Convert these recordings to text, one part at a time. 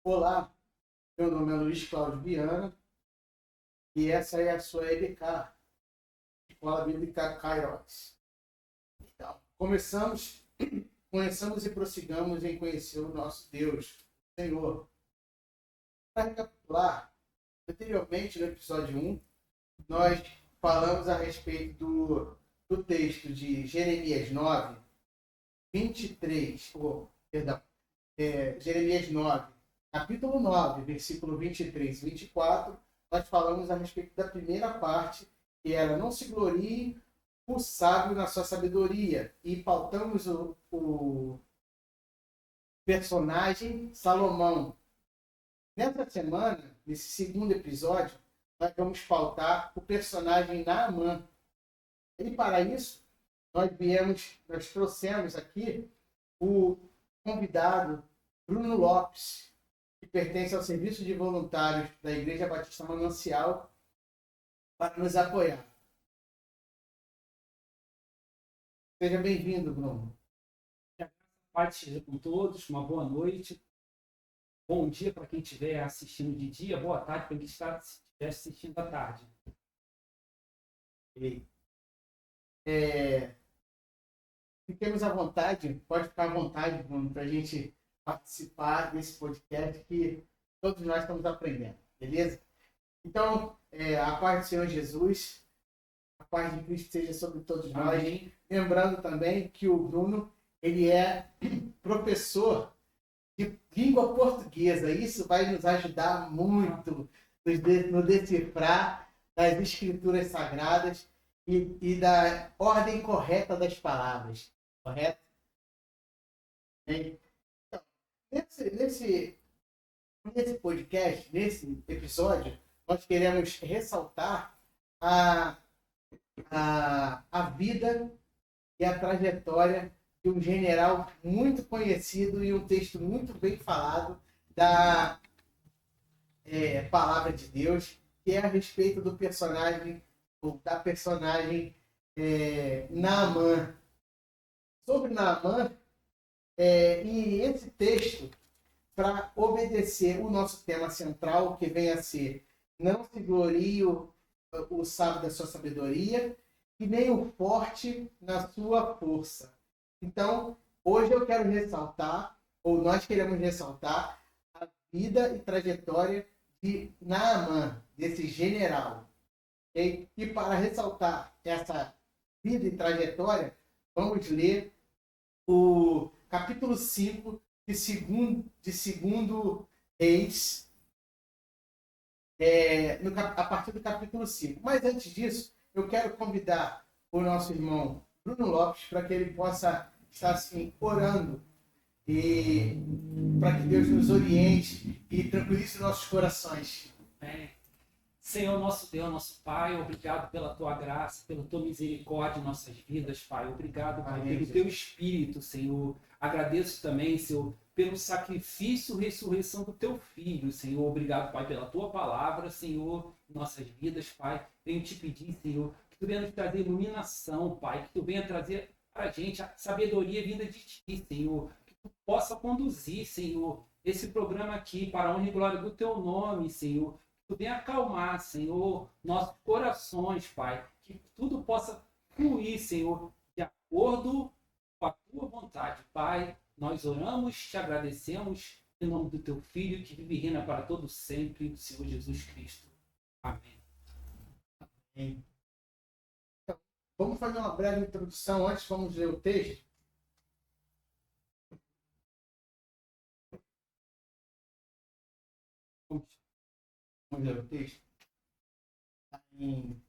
Olá, meu nome é Luiz Cláudio Viana e essa é a sua EBK, Escola Bíblica Kairos. Então, conheçamos e prossigamos em conhecer o nosso Deus, o Senhor. Para recapitular, anteriormente no episódio 1, nós falamos a respeito do texto de Jeremias 9, 23, Jeremias 9, capítulo 9, versículo 23 e 24, nós falamos a respeito da primeira parte, que era: não se glorie o sábio na sua sabedoria, e pautamos o personagem Salomão. Nessa semana, nesse segundo episódio, nós vamos pautar o personagem Naamã. E para isso, nós trouxemos aqui o convidado Bruno Lopes, que pertence ao Serviço de Voluntários da Igreja Batista Manancial, para nos apoiar. Seja bem-vindo, Bruno. Paz seja com todos, uma boa noite. Bom dia para quem estiver assistindo de dia, boa tarde para quem estiver assistindo à tarde. Fiquemos à vontade, pode ficar à vontade, Bruno, para a gente participar desse podcast que todos nós estamos aprendendo, beleza? Então, a paz do Senhor Jesus, a paz de Cristo seja sobre todos nós. Amém. Lembrando também que o Bruno, ele é professor de língua portuguesa. Isso vai nos ajudar muito no decifrar das escrituras sagradas e da ordem correta das palavras. Correto? Então, nesse podcast, nesse episódio, nós queremos ressaltar a vida e a trajetória de um general muito conhecido e um texto muito bem falado da palavra de Deus, que é a respeito do personagem, ou da personagem Naamã. Sobre Naamã, e esse texto, para obedecer o nosso tema central, que vem a ser: não se glorie o sábio da sua sabedoria, e nem o forte na sua força. Então, hoje eu quero ressaltar, ou nós queremos ressaltar, a vida e trajetória de Naamã, desse general. Okay? E para ressaltar essa vida e trajetória, vamos ler o capítulo 5 de segundo Reis, a partir do capítulo 5. Mas antes disso, eu quero convidar o nosso irmão Bruno Lopes para que ele possa estar assim, orando, e para que Deus nos oriente e tranquilize nossos corações. Senhor, nosso Deus, nosso Pai, obrigado pela Tua graça, pela Tua misericórdia em nossas vidas, Pai. Obrigado, Pai, Amém, pelo Teu Espírito, Senhor. Agradeço também, Senhor, pelo sacrifício e ressurreição do Teu Filho, Senhor. Obrigado, Pai, pela Tua palavra, Senhor, em nossas vidas, Pai. Venho te pedir, Senhor, que Tu venha nos trazer iluminação, Pai, que Tu venha trazer para a gente a sabedoria vinda de Ti, Senhor. Que Tu possa conduzir, Senhor, esse programa aqui para a honra e glória do Teu nome, Senhor. Tu venha acalmar, Senhor, nossos corações, Pai, que tudo possa fluir, Senhor, de acordo com a Tua vontade, Pai. Nós oramos, te agradecemos, em nome do Teu Filho, que vive e reina para todo sempre, o Senhor Jesus Cristo. Amém. Amém. Então, vamos fazer uma breve introdução antes, vamos ler o texto. Vamos ler o texto. Em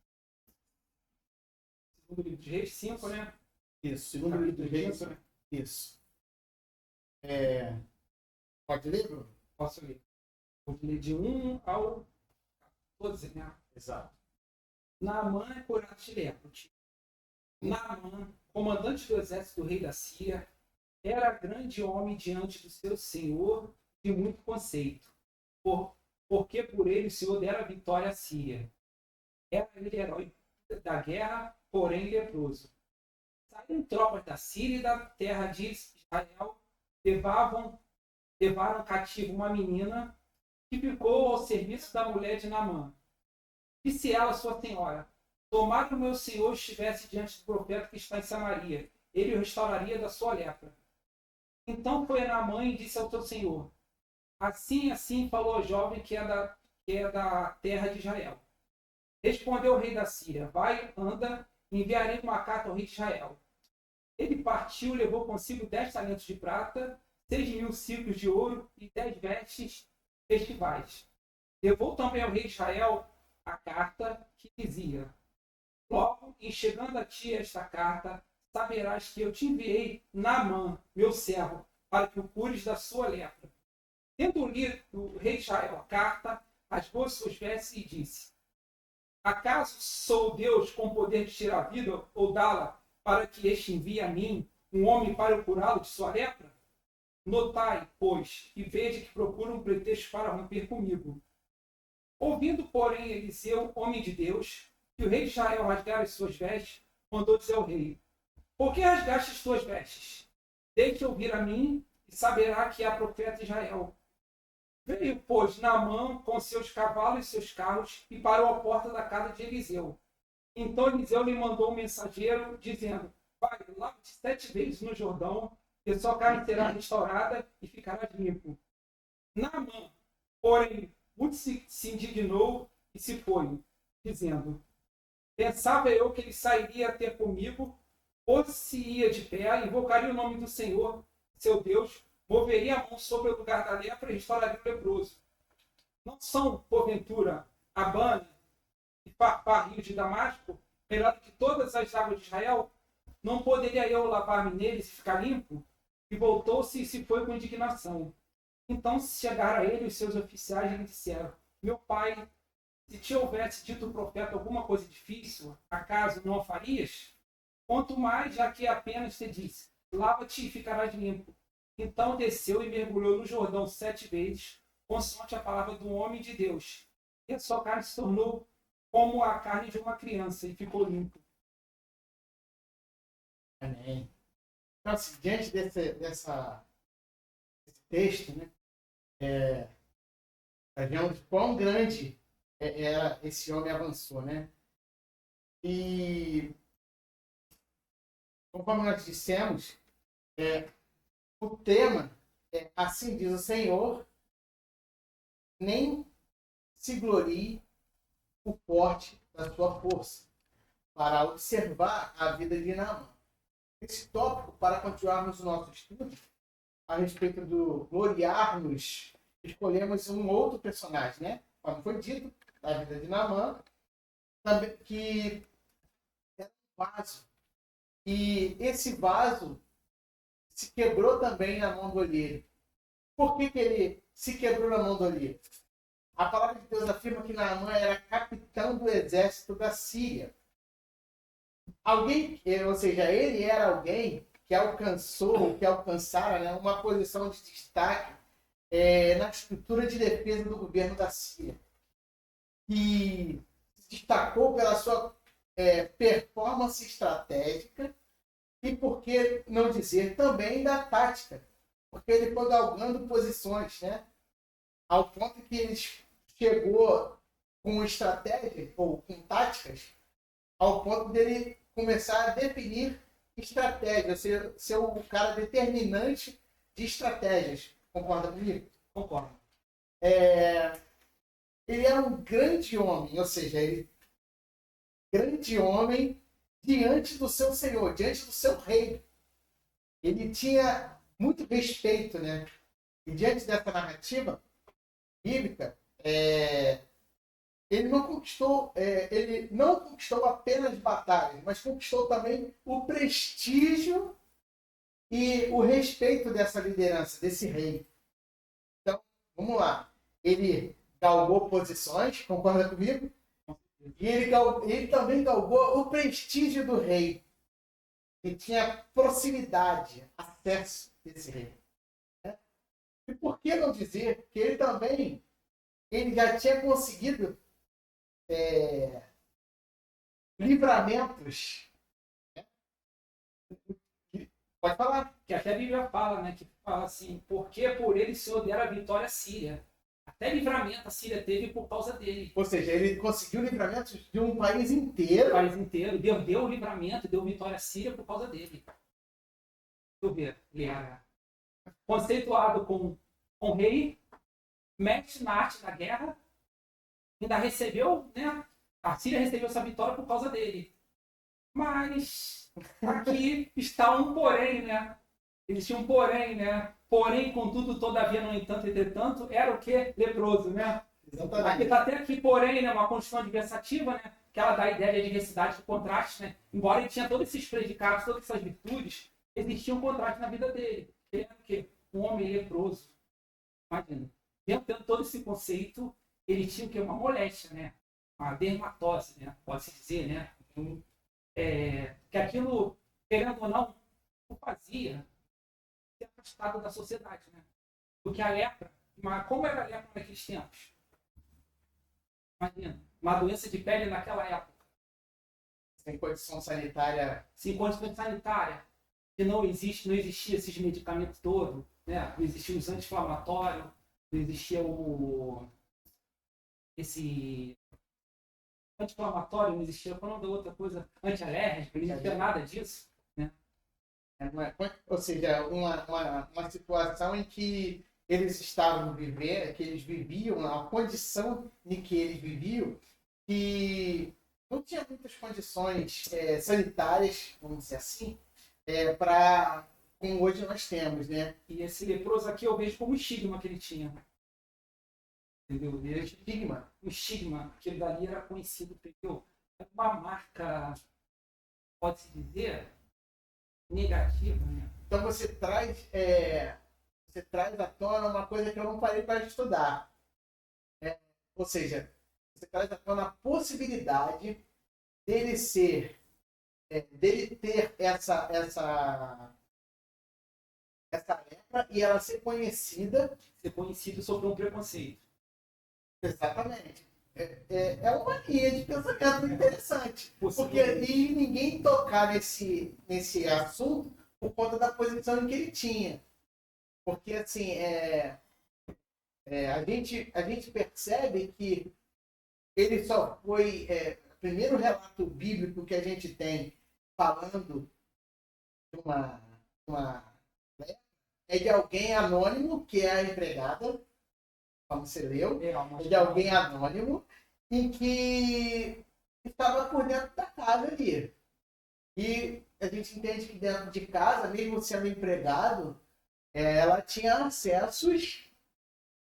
Segundo livro de Reis 5, né? Isso, segundo livro dos Reis. Isso. Pode ler, Bruno? Posso ler? Vou ler de 1 ao 12, né? Exato. Naamã é curado de lepra. Naamã, comandante do exército do rei da Síria, era grande homem diante do seu senhor de muito conceito, porque por ele o Senhor dera a vitória à Síria. Era ele herói da guerra, porém leproso. Saíram tropas da Síria e da terra de Israel, levavam levaram cativo uma menina que ficou ao serviço da mulher de Naamã. Disse ela à sua senhora: tomara que o meu senhor estivesse diante do profeta que está em Samaria, ele o restauraria da sua lepra. Então foi a Naamã e disse ao teu senhor: assim falou a jovem que é da terra de Israel. Respondeu o rei da Síria: vai, anda, enviarei uma carta ao rei de Israel. Ele partiu e levou consigo 10 talentos de prata, 6.000 ciclos de ouro e 10 vestes festivais. Levou também ao rei de Israel a carta que dizia: logo, em chegando a ti esta carta, saberás que eu te enviei Naamã, meu servo, para que o cures da sua lepra. Tendo lido o rei de Israel a carta, rasgou suas vestes e disse: acaso sou Deus com poder de tirar a vida ou dá-la, para que este envie a mim um homem para eu curá-lo de sua lepra? Notai, pois, e veja que procura um pretexto para romper comigo. Ouvindo, porém, Eliseu, homem de Deus, que o rei de Israel rasgara as suas vestes, mandou dizer ao rei: por que rasgaste as tuas vestes? Deixe ouvir a mim e saberá que há profeta em Israel. Veio, pois, Naamã com seus cavalos e seus carros e parou à porta da casa de Eliseu. Então Eliseu lhe mandou um mensageiro, dizendo: vai, lave-te 7 vezes no Jordão, e sua carne será restaurada e ficarás limpo. Naamã, porém, muito se indignou e se foi, dizendo: pensava eu que ele sairia até comigo, ou se ia de pé, invocaria o nome do Senhor, seu Deus, moveria a mão sobre o lugar da lepra e restauraria o leproso. Não são, porventura, Abana e Farpar, rio de Damasco, melhor do que todas as águas de Israel? Não poderia eu lavar-me neles e ficar limpo? E voltou-se e se foi com indignação. Então chegaram a ele os seus oficiais e lhe disseram: meu pai, se te houvesse dito o profeta alguma coisa difícil, acaso não a farias? Quanto mais, já que apenas te disse: lava-te e ficarás limpo. Então desceu e mergulhou no Jordão 7 vezes, consoante a palavra do homem de Deus. E a sua carne se tornou como a carne de uma criança e ficou limpo. Amém. Então, assim, diante desse texto, né, nós vemos quão grande era esse homem avançou, né? E, conforme nós dissemos, o tema é: assim diz o Senhor, nem se glorie o forte da sua força, para observar a vida de Naamã. Esse tópico, para continuarmos o nosso estudo a respeito do gloriarmos, escolhemos um outro personagem, né? Como foi dito, da vida de Naamã, também, que era um vaso. E esse vaso se quebrou também na mão do olheiro. Por que ele se quebrou na mão do olheiro? A palavra de Deus afirma que Naamã era capitão do exército da Síria. Alguém, ou seja, ele era alguém que alcançara, né, uma posição de destaque na estrutura de defesa do governo da Síria. E se destacou pela sua performance estratégica e, por que não dizer, também da tática. Porque ele foi galgando posições, né? Ao ponto que ele chegou com estratégia ou com táticas, ao ponto dele começar a definir estratégia, ser o cara determinante de estratégias. Concorda comigo? Concordo. Ele era um grande homem, ou seja, grande homem diante do seu senhor, diante do seu rei. Ele tinha muito respeito, né? E diante dessa narrativa bíblica, ele não conquistou apenas batalhas, mas conquistou também o prestígio e o respeito dessa liderança, desse rei. Então, vamos lá. Ele galgou posições, concorda comigo? E ele também galgou o prestígio do rei. Ele tinha proximidade, acesso desse rei. Né? E por que não dizer que ele já tinha conseguido livramentos. Né? Pode falar. que até a Bíblia fala, né? Que fala assim, porque por ele o Senhor dera a vitória à Síria. Até livramento a Síria teve por causa dele. Ou seja, ele conseguiu livramento de um país O inteiro. país inteiro. Deu o livramento, deu vitória à Síria por causa dele. Deixa eu ver. Ele era conceituado com rei, mestre na arte da guerra, ainda recebeu, né? A Síria recebeu essa vitória por causa dele. Mas aqui está um porém, né? Existia um porém, né? Porém, contudo, todavia, no entanto, entretanto, era o quê? Leproso, né? Exatamente. Aqui está até aqui, porém, né? Uma construção adversativa, né? Que ela dá a ideia de adversidade, de contraste, né? Embora ele tinha todos esses predicados, todas essas virtudes, existia um contraste na vida dele. Ele era o quê? Um homem leproso. Imagina. Dentro de todo esse conceito, ele tinha o quê? Uma moléstia, né? Uma dermatose, né? Pode-se dizer, né? Que aquilo, querendo ou não, o fazia ser afastado da sociedade, né? Porque a lepra, como era a lepra naqueles tempos? Imagina, uma doença de pele naquela época. Sem condição sanitária. Sem condição sanitária. Que não existia esses medicamentos todos, né? Não existia os anti-inflamatórios, não existia esse anti-inflamatório, não existia, qual é o nome da outra coisa? Antialérgico, não existia nada disso, né? Ou seja, uma situação em que eles estavam vivendo, que eles viviam, a condição em que eles viviam, que não tinha muitas condições sanitárias, vamos dizer assim, para como hoje nós temos, né? E esse leproso aqui eu vejo como um estigma que ele tinha. Entendeu? Um estigma, aquele dali era conhecido, entendeu? É uma marca, pode-se dizer, negativa, né? Então você traz à tona uma coisa que eu não parei para estudar. Ou seja, você traz à tona a possibilidade dele ter essa lepra e ela ser conhecida. Ser conhecido sobre um preconceito. Exatamente. É uma linha de pensamento interessante. Porque e ninguém tocar nesse assunto por conta da posição em que ele tinha. Porque, assim, a gente percebe que ele só foi... o primeiro relato bíblico que a gente tem falando de uma é de alguém anônimo, que é a empregada, como você leu, de alguém anônimo, em que estava por dentro da casa ali. E a gente entende que dentro de casa, mesmo sendo empregado, ela tinha acessos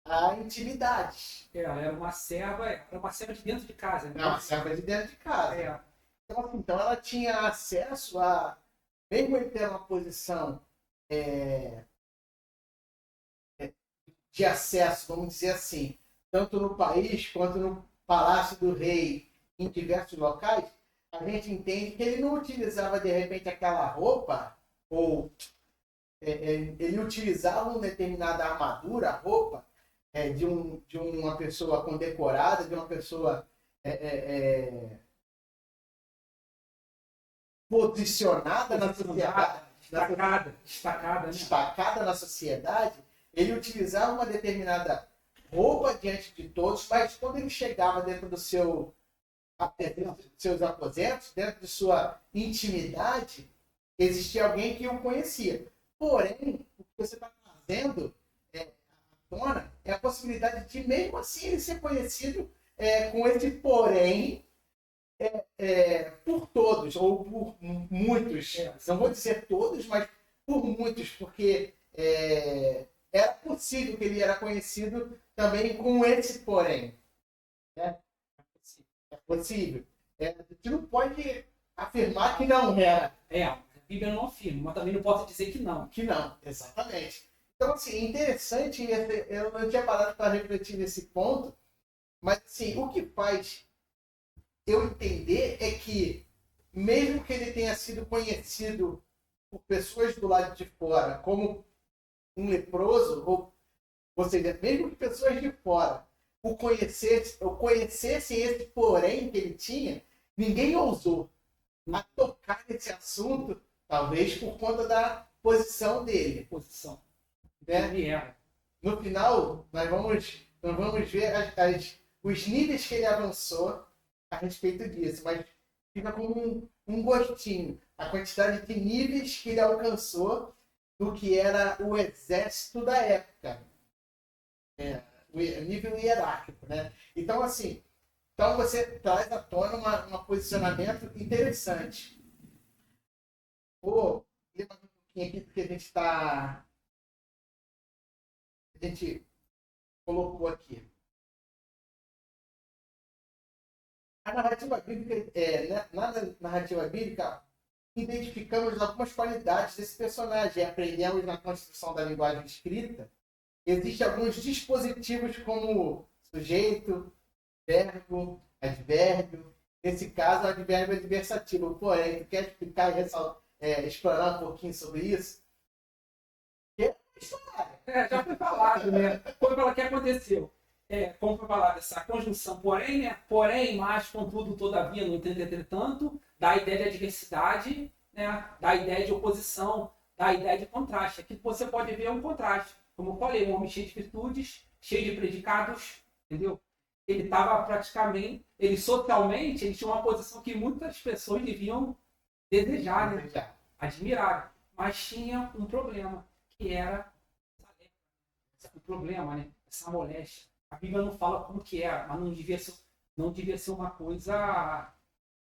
a intimidades. Ela era uma serva de dentro de casa. Né? Uma serva de dentro de casa. Então ela tinha acesso a, mesmo ele ter uma posição de acesso, vamos dizer assim, tanto no país quanto no Palácio do Rei, em diversos locais, a gente entende que ele não utilizava de repente aquela roupa, ou ele utilizava uma determinada armadura, roupa, de uma pessoa condecorada, de uma pessoa posicionada na sociedade, destacada na sociedade. Ele utilizava uma determinada roupa diante de todos, mas quando ele chegava dentro dos seus aposentos, dentro de sua intimidade, existia alguém que o conhecia. Porém, o que você está trazendo à tona é a possibilidade de, mesmo assim, ele ser conhecido com esse porém por todos, ou por muitos. Não vou dizer todos, mas por muitos, porque era possível que ele era conhecido também com esse porém. Né? É possível. A gente não pode afirmar que não era. A Bíblia não afirma, mas também não posso dizer que não. Que não, exatamente. Então, assim, interessante, eu não tinha parado para refletir nesse ponto, mas, assim, o que faz eu entender é que, mesmo que ele tenha sido conhecido por pessoas do lado de fora como um leproso, ou seja, mesmo que pessoas de fora o conhecessem esse porém que ele tinha, ninguém ousou a tocar nesse assunto, talvez por conta posição dele. Posição. Né? Ele era. No final, nós vamos ver os níveis que ele avançou a respeito disso, mas fica como um gostinho, a quantidade de níveis que ele alcançou do que era o exército da época. O nível hierárquico, né? Então, assim, você traz à tona um posicionamento interessante. Vou ler mais um pouquinho aqui, porque a gente colocou aqui. A narrativa bíblica, na narrativa bíblica, identificamos algumas qualidades desse personagem e aprendemos na construção da linguagem escrita. Existem alguns dispositivos como sujeito, verbo, advérbio. Nesse caso, o advérbio é adversativo. Porém, tu quer explicar e explorar um pouquinho sobre isso? Já foi falado, né? Foi falar o que aconteceu. Como foi falado, essa conjunção porém, né? Porém, mas, contudo, todavia, no entanto, entretanto, dá a ideia de adversidade, né? Dá a ideia de oposição, dá a ideia de contraste. Aqui você pode ver um contraste. Como eu falei, um homem cheio de virtudes, cheio de predicados, entendeu? Ele estava praticamente, socialmente, ele tinha uma posição que muitas pessoas deviam desejar, né? Admirar. Mas tinha um problema, que era o problema, né? Essa moléstia. A Bíblia não fala como que era, mas não devia ser uma coisa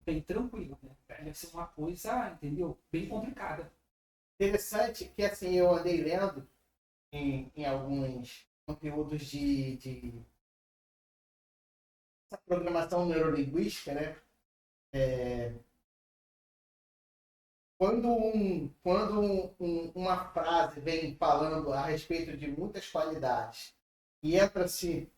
bem tranquila, né? Devia ser uma coisa, entendeu? Bem complicada. Interessante que, assim, eu andei lendo em alguns conteúdos de essa programação neurolinguística, né? Quando uma frase vem falando a respeito de muitas qualidades e entra-se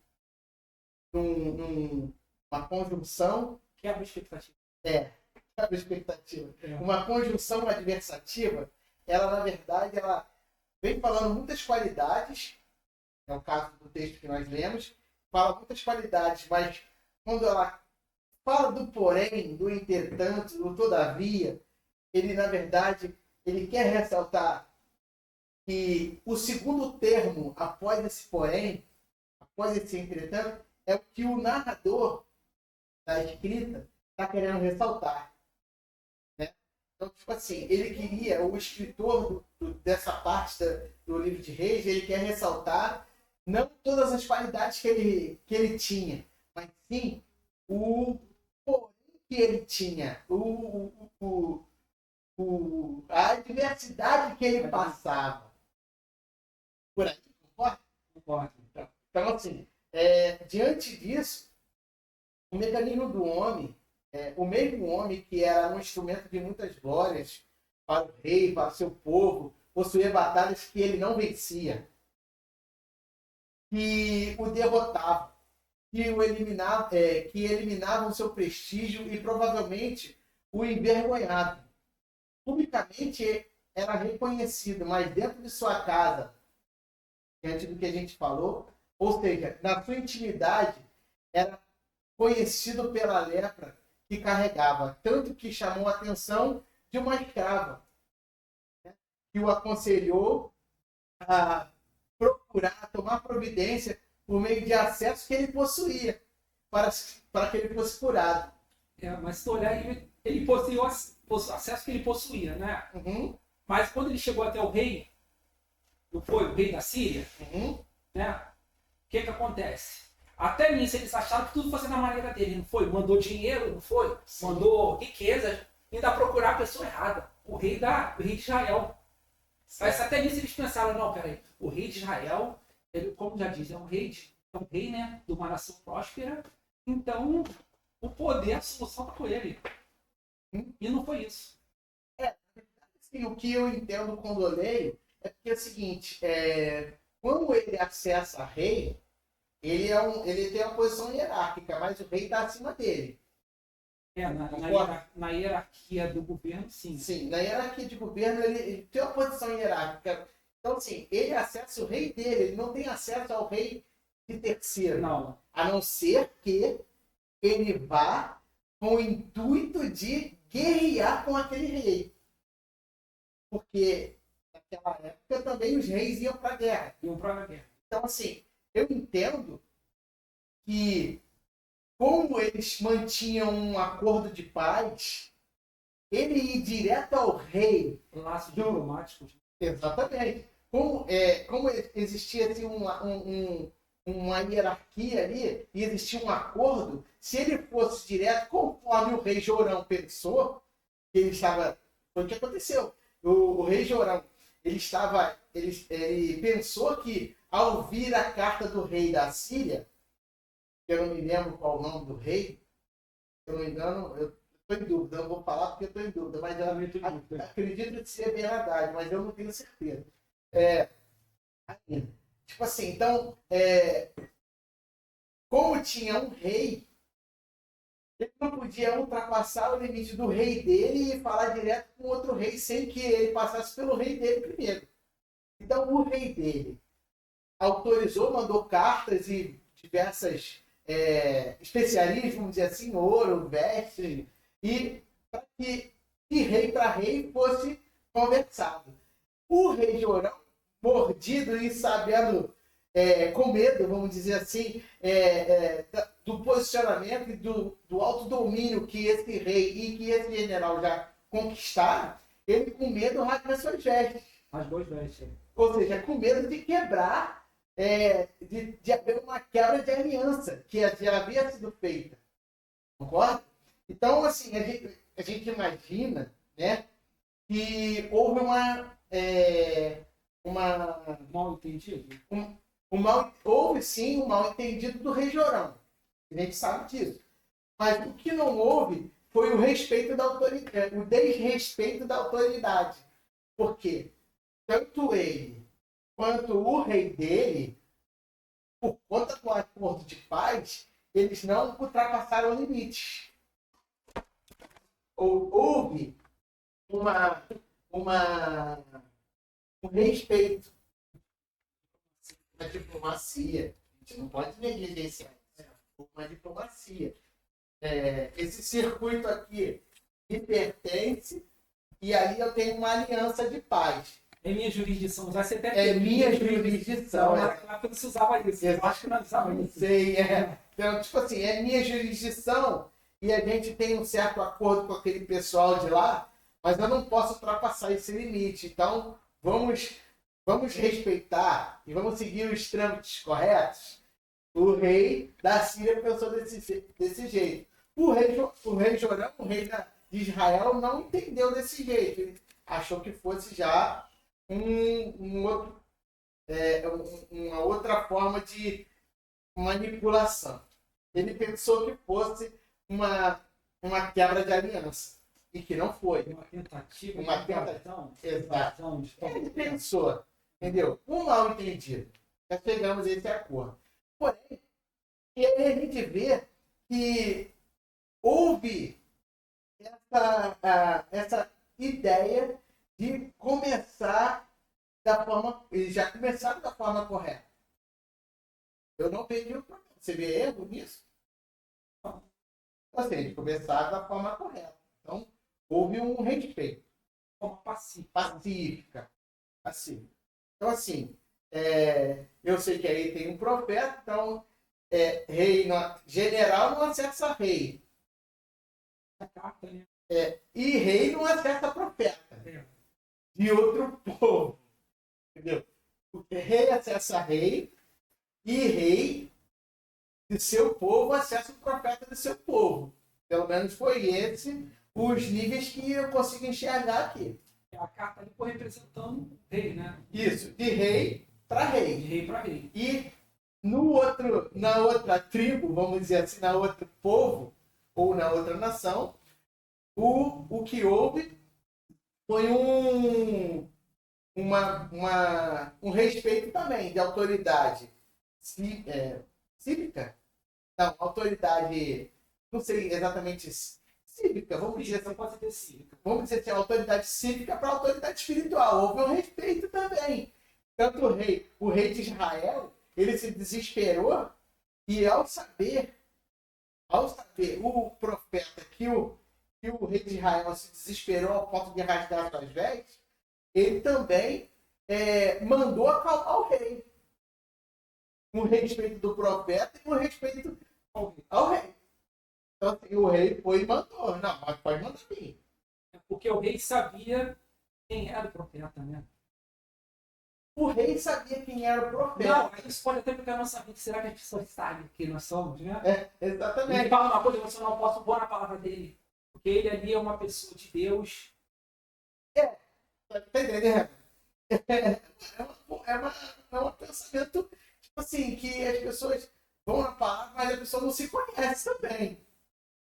uma conjunção... Quebra a expectativa. Quebra a expectativa. Uma conjunção adversativa, ela, na verdade, ela vem falando muitas qualidades, é o caso do texto que nós lemos, fala muitas qualidades, mas quando ela fala do porém, do entretanto, do todavia, ele, na verdade, ele quer ressaltar que o segundo termo, após esse porém, após esse entretanto, é o que o narrador da escrita está querendo ressaltar. Né? Então, tipo assim, ele queria, o escritor dessa parte do livro de Reis, ele quer ressaltar não todas as qualidades que ele tinha, mas sim o porém que ele tinha, a adversidade que ele passava. Por aí, concorda? Concordo. Então, assim, diante disso, o mecanismo do homem, o mesmo homem que era um instrumento de muitas glórias para o rei, para o seu povo, possuía batalhas que ele não vencia, que o derrotavam, que eliminavam o seu prestígio e provavelmente o envergonhavam. Publicamente era reconhecido, mas dentro de sua casa, diante do que a gente falou, ou seja, na sua intimidade, era conhecido pela lepra que carregava, tanto que chamou a atenção de uma escrava, né, que o aconselhou a procurar, tomar providência por meio de acesso que ele possuía, para que ele fosse curado. Mas se tu olhar, ele possuía o acesso que ele possuía, né? Uhum. Mas quando ele chegou até o rei, não foi? O rei da Síria, né? O que acontece? Até nisso eles acharam que tudo fosse na maneira dele, não foi? Mandou dinheiro, não foi? Sim. Mandou riquezas, ainda procurar a pessoa errada. O rei de Israel. Mas até nisso eles pensaram, não, peraí, o rei de Israel, ele, como já diz, é um rei, né, de uma nação próspera, então o poder, a solução está com ele. E não foi isso. Sim, o que eu entendo quando eu leio é porque é o seguinte, quando ele acessa rei, ele tem uma posição hierárquica, mas o rei está acima dele. Na hierarquia do governo, sim. Sim, na hierarquia de governo ele tem uma posição hierárquica. Então, assim, ele acessa o rei dele, ele não tem acesso ao rei de terceiro. Não. A não ser que ele vá com o intuito de guerrear com aquele rei. Porque naquela época também os reis iam para a guerra. Iam para a guerra. Então, assim, eu entendo que, como eles mantinham um acordo de paz, ele ir direto ao rei. Laços diplomáticos. Exatamente. Como existia assim, uma hierarquia ali, e existia um acordo, se ele fosse direto, conforme o rei Jorão pensou, que ele estava. Foi o que aconteceu. O rei Jorão, ele pensou que, ao vir a carta do rei da Síria, que eu não me lembro qual o nome do rei, se eu não me engano, eu estou em dúvida, eu não vou falar porque eu estou em dúvida, mas eu acredito que seja verdade, mas eu não tenho certeza. Tipo assim, então, como tinha um rei, ele não podia ultrapassar o limite do rei dele e falar direto com outro rei sem que ele passasse pelo rei dele primeiro. Então, o rei dele autorizou, mandou cartas e diversas especiarias, vamos dizer assim, ouro, vestes, e para que de rei para rei fosse conversado. O rei Jorão, mordido e sabendo, com medo, vamos dizer assim, do posicionamento e do alto domínio que esse rei e que esse general já conquistaram, ele com medo rasga suas vestes. Rasgou as vestes. Ou seja, com medo de quebrar, de haver uma quebra de aliança que já havia sido feita. Concorda? Então, assim, a gente imagina, né, que houve Mal entendido? Houve sim um mal entendido do rei Jorão. A gente sabe disso. Mas o que não houve foi o respeito da autoridade, o desrespeito da autoridade. Por quê? Tanto ele quanto o rei dele, por conta do acordo de paz, eles não ultrapassaram limites. Houve um respeito, uma diplomacia. A gente não pode negligenciar isso. Uma diplomacia. Esse circuito aqui me pertence e ali eu tenho uma aliança de paz. É minha jurisdição. Você até É minha jurisdição. Naquela época não se usava isso. Eu acho que não usava isso. Sei, Então, tipo assim, é minha jurisdição e a gente tem um certo acordo com aquele pessoal de lá, mas eu não posso ultrapassar esse limite. Então, vamos respeitar e vamos seguir os trâmites corretos. O rei da Síria pensou desse jeito. O rei Jorão, o rei de Israel, não entendeu desse jeito. Ele achou que fosse já uma outra forma de manipulação. Ele pensou que fosse uma quebra de aliança. E que não foi. Uma tentativa Uma de tentativa. Exato. Ele pensou, entendeu? Um mal entendido. Já chegamos a esse acordo. Porém, e aí a gente vê que houve essa ideia de começar da forma. Eles já começaram da forma correta. Eu não perdi o problema. Você vê erro nisso? Não. Assim, eles começaram da forma correta. Então, houve um respeito. Forma pacífica. Então, assim, eu sei que aí tem um profeta, então, rei general não acessa rei. A carta, né? E rei não acessa profeta. De outro povo. Entendeu? Porque rei acessa rei e rei de seu povo acessa o profeta do seu povo. Pelo menos foi esse os níveis que eu consigo enxergar aqui. A carta ali foi representando o rei, né? Isso, de rei para rei. De rei para rei. E na outra tribo, vamos dizer assim, na outro povo, ou na outra nação, o que houve foi um respeito também de autoridade cívica. Não, autoridade, não sei exatamente cívica, vamos dizer assim. Pode ser cívica. Vamos dizer assim, autoridade cívica para autoridade espiritual. Houve um respeito também. Tanto o rei de Israel, ele se desesperou e ao saber o profeta que o rei de Israel se desesperou ao ponto de rasgar suas vestes, ele também mandou acalmar o rei. Com respeito do profeta e com respeito ao rei. Então, assim, o rei foi e mandou. Não, mas pode mandar vir. Porque o rei sabia quem era o profeta, né? O rei sabia quem era o profeta. Não, isso pode até ficar na nossa vida. Será que as pessoas sabem quem nós somos, né? Exatamente. Ele fala uma coisa, você não posso pôr na palavra dele. Porque ele ali é uma pessoa de Deus. Tá entendendo? É um pensamento, tipo assim, que as pessoas vão na palavra, mas a pessoa não se conhece também.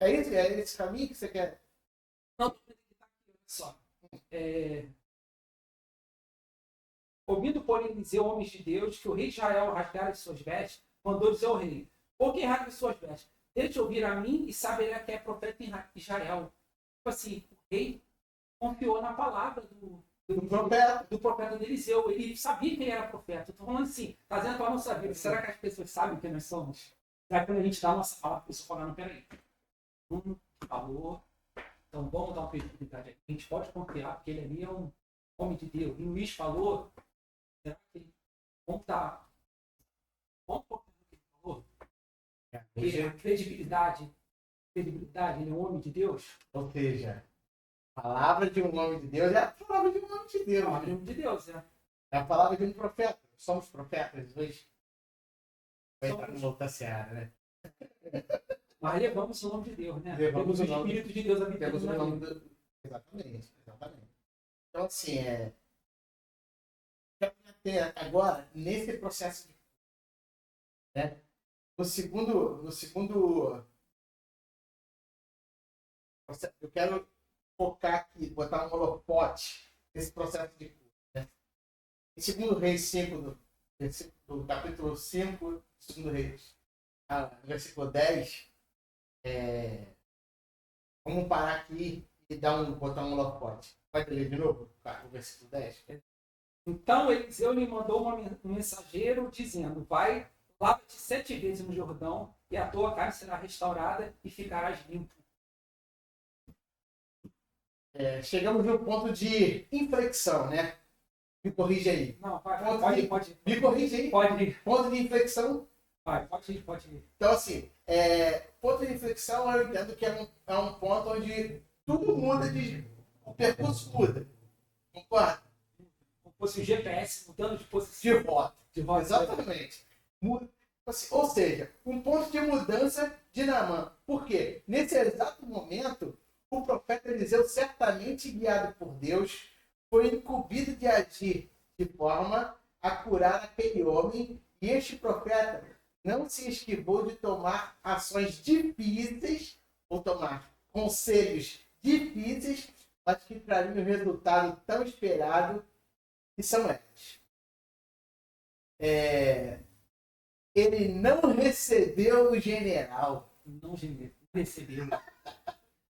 É isso? É esse caminho que você quer? Não, olha só. Ouvindo, porém, Eliseu, homens de Deus, que o rei de Israel rasgara as suas vestes, mandou dizer ao rei: por que rasga as suas vestes? Deixe ouvir a mim e saberá que é profeta em Israel. Tipo assim, o rei confiou na palavra do profeta de Eliseu. Ele sabia que ele era profeta. Estou falando assim, está dizendo para não saber. Será que as pessoas sabem quem nós somos? Será que quando a gente dá a nossa palavra, a pessoa fala, não, peraí. Falou. Então vamos dar uma credibilidade aqui. A gente pode confiar, porque ele ali é um homem de Deus. E o Luiz falou, será que vamos confiar no que ele falou? Porque a credibilidade, ele é um homem de Deus. Ou seja, a palavra de um homem de Deus é a palavra de um homem de Deus. É um homem de Deus, né? É a palavra de um profeta. Somos profetas hoje. Vai entrar no outra seara, né? Mas levamos o nome de Deus, né? Levamos o nome Espírito de Deus habitando na nome vida. Exatamente. Então, assim, agora, nesse processo de... Né? No segundo... Eu quero focar aqui, botar um holofote nesse processo de cura. Né? Em 2 Reis 5, do capítulo 5, 2 Reis, versículo 10, vamos parar aqui e botar um holofote. Pode ler de novo o versículo 10? Então Eliseu lhe mandou um mensageiro dizendo: vai, lava-te 7 vezes no Jordão, e a tua carne será restaurada e ficarás limpo. Chegamos no ponto de inflexão, né? Me corrige aí. Não, pode. Me corrige aí. Pode. Ponto de inflexão. Pode ir. Então, assim, ponto de inflexão eu entendo que é um ponto onde tudo muda, o percurso muda. Concorda? Como fosse o GPS mudando de posição. De rota. Exatamente. Assim, ou seja, um ponto de mudança de Naamã. Por quê? Nesse exato momento, o profeta Eliseu, certamente guiado por Deus, foi incumbido de agir de forma a curar aquele homem, e este profeta não se esquivou de tomar ações difíceis, ou tomar conselhos difíceis, mas que trariam o resultado tão esperado, que são eles. Ele não recebeu o general. Não recebeu.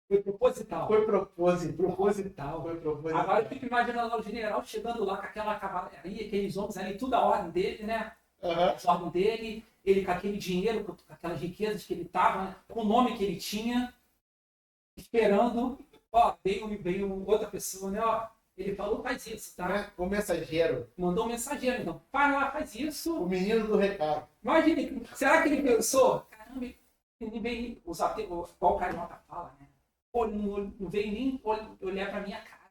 Foi proposital. Foi proposital. Agora eu fico imaginando o general chegando lá com aquela cavalaria, aqueles homens ali, tudo a ordem dele, né? A ordem dele, ele com aquele dinheiro, com aquelas riquezas que ele estava, né? Com o nome que ele tinha, esperando. Ó, veio outra pessoa, né? Ó, ele falou, faz isso, tá? O mensageiro. Mandou um mensageiro, então, vai lá, faz isso. O menino do recado. Imagina, será que ele pensou? Caramba, ele veio usar qual o carioca fala, né? Pô, não veio nem olhar pra minha cara.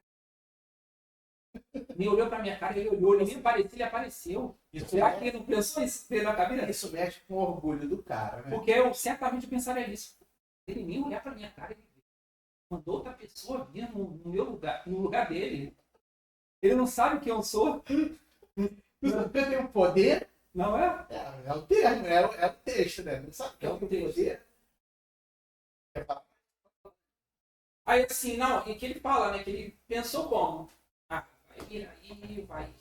Nem olhou pra minha cara, ele olhou, ele nem apareceu, ele apareceu. Será que ele não pensou isso na cabeça? Isso mexe com o orgulho do cara, né? Porque eu certamente pensaria nisso. Ele nem olhar pra minha cara, ele mandou outra pessoa vir no meu lugar, no lugar dele. Ele não sabe quem eu sou. Você tem o poder? Não é? É o termo, é o texto, né? Não sabe quem é o poder? Aí assim, não, e que ele fala, né? Que ele pensou como? Vai.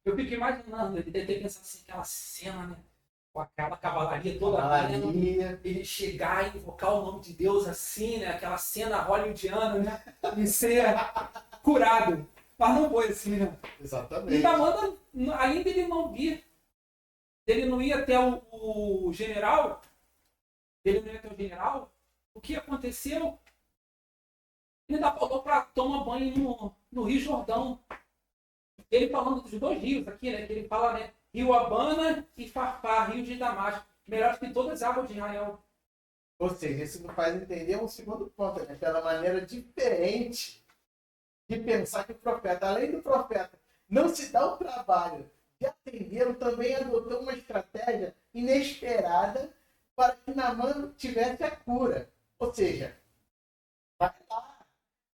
Eu fico imaginando, ele deve ter pensado assim, aquela cena, né? Com aquela cavalaria toda vendo, ele chegar e invocar o nome de Deus assim, né? Aquela cena hollywoodiana, né? E ser curado. Mas não foi assim, né? Exatamente. E ainda manda, além dele não vir, ele não ia até o general, o que aconteceu? Ele ainda falou para tomar banho no Rio Jordão. ele falando dos dois rios aqui, né? Que ele fala, né? Rio Abana e Farfar, rio de Damasco, melhores que todas as águas de Israel. Ou seja, isso nos faz entender um segundo ponto, né? Pela maneira diferente de pensar que o profeta, além do profeta não se dá o trabalho de atendê-lo, também adotou uma estratégia inesperada para que Naamã tivesse a cura. Ou seja, vai lá,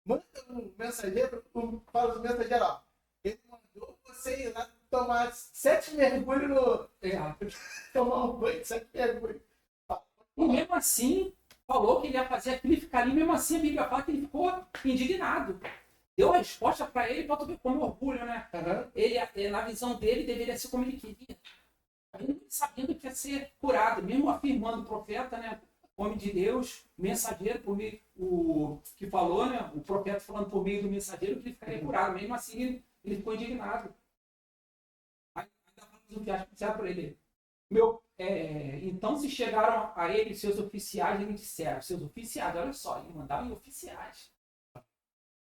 manda um mensageiro, fala do mensageiro, ó, ele mandou você ir lá tomar 7 mergulhos no... tomar um banho de 7 mergulhos. E mesmo assim, falou que ele ia fazer aquilo e ficar ali, mesmo assim a Bíblia fala que ele ficou indignado. Deu a resposta para ele, para tu ver como orgulho, né? Uhum. Ele, na visão dele, deveria ser como ele queria. Ele sabendo que ia ser curado, mesmo afirmando o profeta, né? Homem de Deus, mensageiro, por meio, o que falou, né? O profeta falando por meio do mensageiro que ele ficaria curado. Mesmo assim, ele ficou indignado. Ainda falamos um viagem especial para ele. Então se chegaram a ele seus oficiais e lhe disseram, seus oficiais, olha só, ele mandava em oficiais.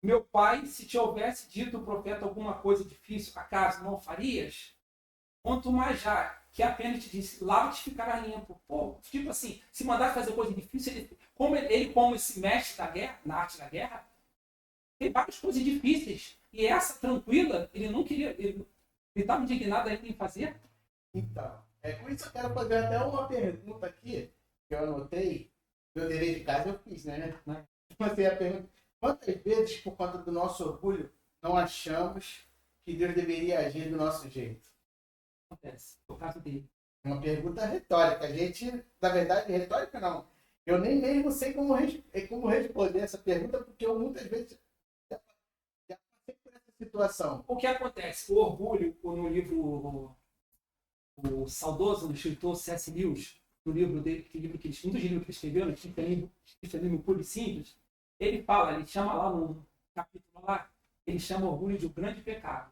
Meu pai, se te houvesse dito o profeta alguma coisa difícil, acaso não farias? Quanto mais já, que apenas te disse, lava-te e ficará limpo. Pô, tipo assim, se mandar fazer coisa difícil, ele como esse mestre da guerra, na arte da guerra, tem várias coisas difíceis. E essa tranquila, ele não queria, ele estava indignado ainda em fazer. Então, com isso eu quero fazer até uma pergunta aqui, que eu anotei, meu dever de casa eu fiz, né? Você a pergunta, quantas vezes, por conta do nosso orgulho, não achamos que Deus deveria agir do nosso jeito? Acontece, no caso dele. Uma pergunta retórica. A gente, na verdade, retórica não. Eu nem mesmo sei como responder essa pergunta, porque eu muitas vezes já passei por essa situação. O que acontece? O orgulho, no livro, o saudoso escritor C.S. Lewis, no livro dele, um dos livros que ele escreveu, né, Cristianismo Puro e Simples, ele fala, ele chama lá no capítulo lá, ele chama o orgulho de um grande pecado.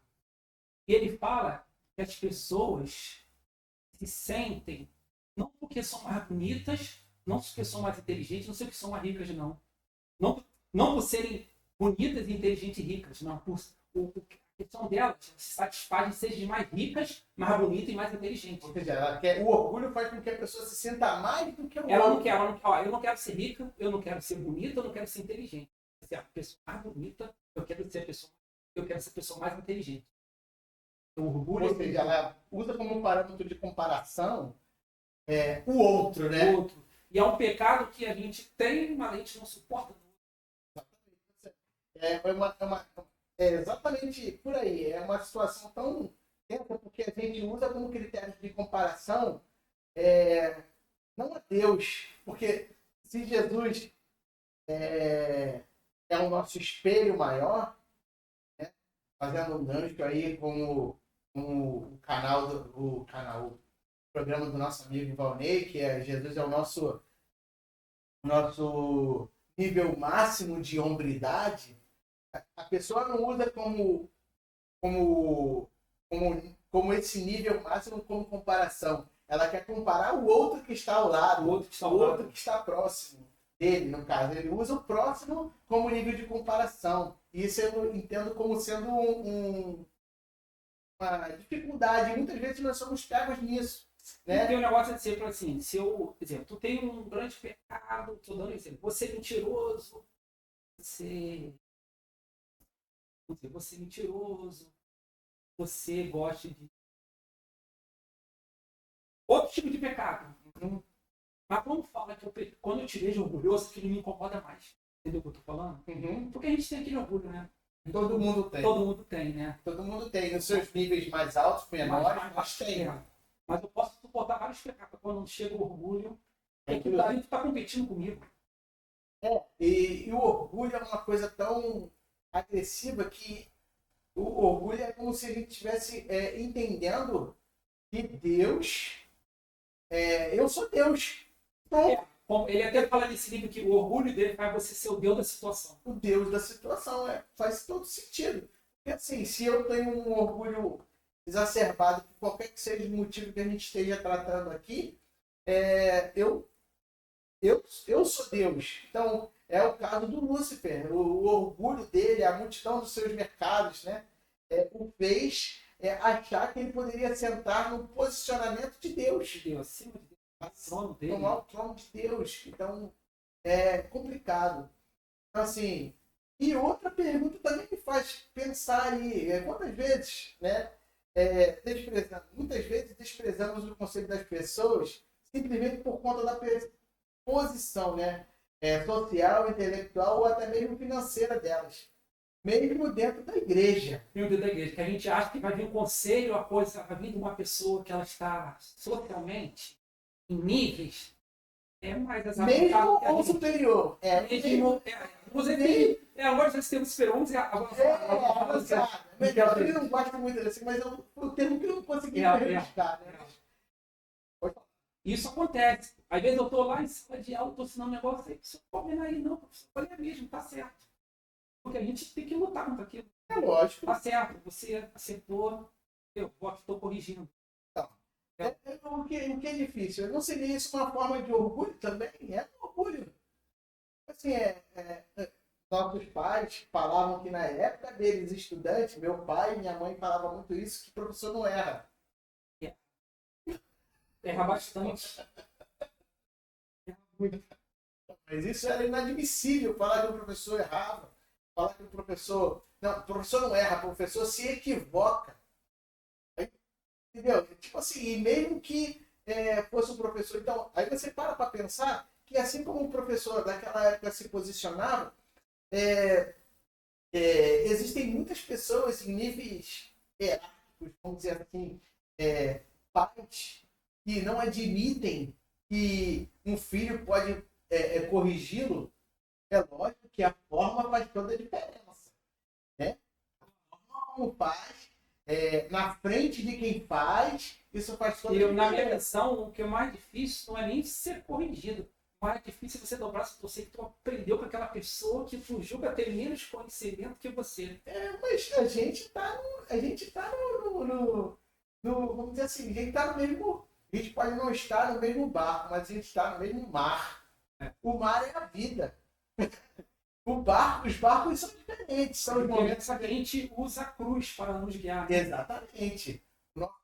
E ele fala que as pessoas se sentem, não porque são mais bonitas, não porque são mais inteligentes, não sei porque são mais ricas, não. Não por serem bonitas, inteligentes e ricas, não. A questão delas se satisfaz de serem mais ricas, mais bonitas e mais inteligentes. Ou seja, o orgulho faz com que a pessoa se sinta mais do que o Ela outro. não quer, ó, eu não quero ser rica, eu não quero ser bonita, eu não quero ser inteligente. Se a pessoa mais bonita, eu quero ser a pessoa mais inteligente. O orgulho. Ou seja, ela usa como parâmetro de comparação o outro, né? O outro. E é um pecado que a gente tem, mas a gente não suporta. É exatamente por aí. É uma situação tão tensa, porque a gente usa como critério de comparação não a Deus. Porque se Jesus é o nosso espelho maior, né? Fazendo um gancho aí como o programa do nosso amigo Valnei, que Jesus é o nosso nível máximo de hombridade. A pessoa não usa como esse nível máximo como comparação. Ela quer comparar o outro que está ao lado, o outro que está próximo dele, no caso. Ele usa o próximo como nível de comparação. Isso eu entendo como sendo uma dificuldade. Muitas vezes nós somos pegos nisso. Né? Tem um negócio de ser assim, se eu, por exemplo, tu tem um grande pecado, estou dando exemplo, você é mentiroso, você é mentiroso, você gosta de outro tipo de pecado. Mas quando fala que quando eu te vejo orgulhoso, aquilo me incomoda mais. Entendeu o que eu tô falando? Uhum. Porque a gente tem aquele orgulho, né? Todo mundo tem. Todo mundo tem, né? Todo mundo tem. Nos seus níveis mais altos, menores, mas tem. Mas eu posso suportar vários pecados. Quando chega o orgulho, é que tu tá competindo comigo. E o orgulho é uma coisa tão agressiva que o orgulho é como se a gente estivesse entendendo que Deus, eu sou Deus. Ele até fala nesse livro que o orgulho dele faz você ser o Deus da situação. O Deus da situação, faz todo sentido. Porque assim, se eu tenho um orgulho exacerbado, por qualquer que seja o motivo que a gente esteja tratando aqui, eu sou Deus. Então, é o caso do Lúcifer. O orgulho dele, a multidão dos seus mercados, né? o fez achar que ele poderia sentar no posicionamento de Deus. De Deus, acima de Deus, o trono dele. Tomar o trono de Deus. Então, é complicado. Então, assim, e outra pergunta também me faz pensar aí, quantas vezes, né, muitas vezes desprezamos o conselho das pessoas simplesmente por conta da posição, né, social, intelectual ou até mesmo financeira delas, mesmo dentro da igreja. Meu Deus da igreja, que a gente acha que vai vir um conselho, a coisa, vai vir de uma pessoa que ela está socialmente em níveis mais Mesmo ou superior. Inclusive, agora já temos super-homens e avançado. Melhor. Eu não gosto muito desse, mas o termo que eu não consegui buscar, né? Isso acontece. Às vezes eu estou lá em sala de aula, estou ensinando um negócio, aí, professor, não pode aí não, professor. Olha mesmo, tá certo. Porque a gente tem que lutar contra aquilo. É lógico. Tá certo, você acertou, eu estou corrigindo. O que é difícil? Não seria isso uma forma de orgulho também? É um orgulho. Assim, nossos pais falavam que na época deles, estudantes, meu pai e minha mãe falavam muito isso, que professor não erra. Erra bastante. Erra muito. Mas isso era inadmissível, falar que o professor errava. Falar que o professor... Não, o professor não erra, o professor se equivoca. Entendeu? Tipo assim, e mesmo que fosse um professor... Então, aí você para pensar que assim como o professor daquela época se posicionava, existem muitas pessoas em níveis hierárquicos, vamos dizer assim, pais, que não admitem que um filho pode corrigi-lo. É lógico que a forma faz toda a diferença. Né? A forma como faz, na frente de quem faz, isso faz toda a diferença. Na minha visão, o que é mais difícil não é nem ser corrigido. O mais difícil é você dobrar o torcer que tu aprendeu com aquela pessoa que tu julga ter menos conhecimento que você. Mas a gente tá no vamos dizer assim, a gente tá no mesmo... A gente pode não estar no mesmo barco, mas a gente está no mesmo mar. O mar é a vida. Os barcos são diferentes. São os momentos que a gente usa a cruz para nos guiar. Exatamente. Nosso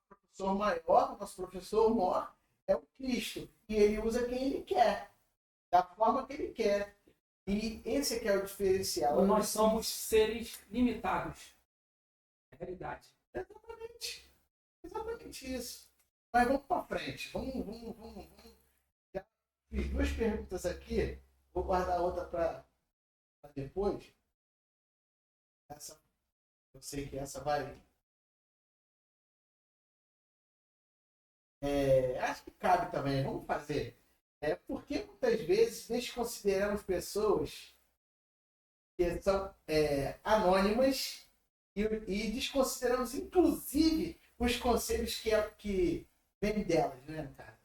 professor maior é o Cristo. E ele usa quem ele quer. Da forma que ele quer. E esse aqui é o diferencial. Nós somos seres limitados. É a realidade. Exatamente isso. Mas vamos para frente. Vamos. Já fiz 2 perguntas aqui. Vou guardar outra para depois. Eu sei que essa vai. Acho que cabe também. Vamos fazer. Porque muitas vezes desconsideramos pessoas que são anônimas e desconsideramos, inclusive, os conselhos que vêm delas, né, cara?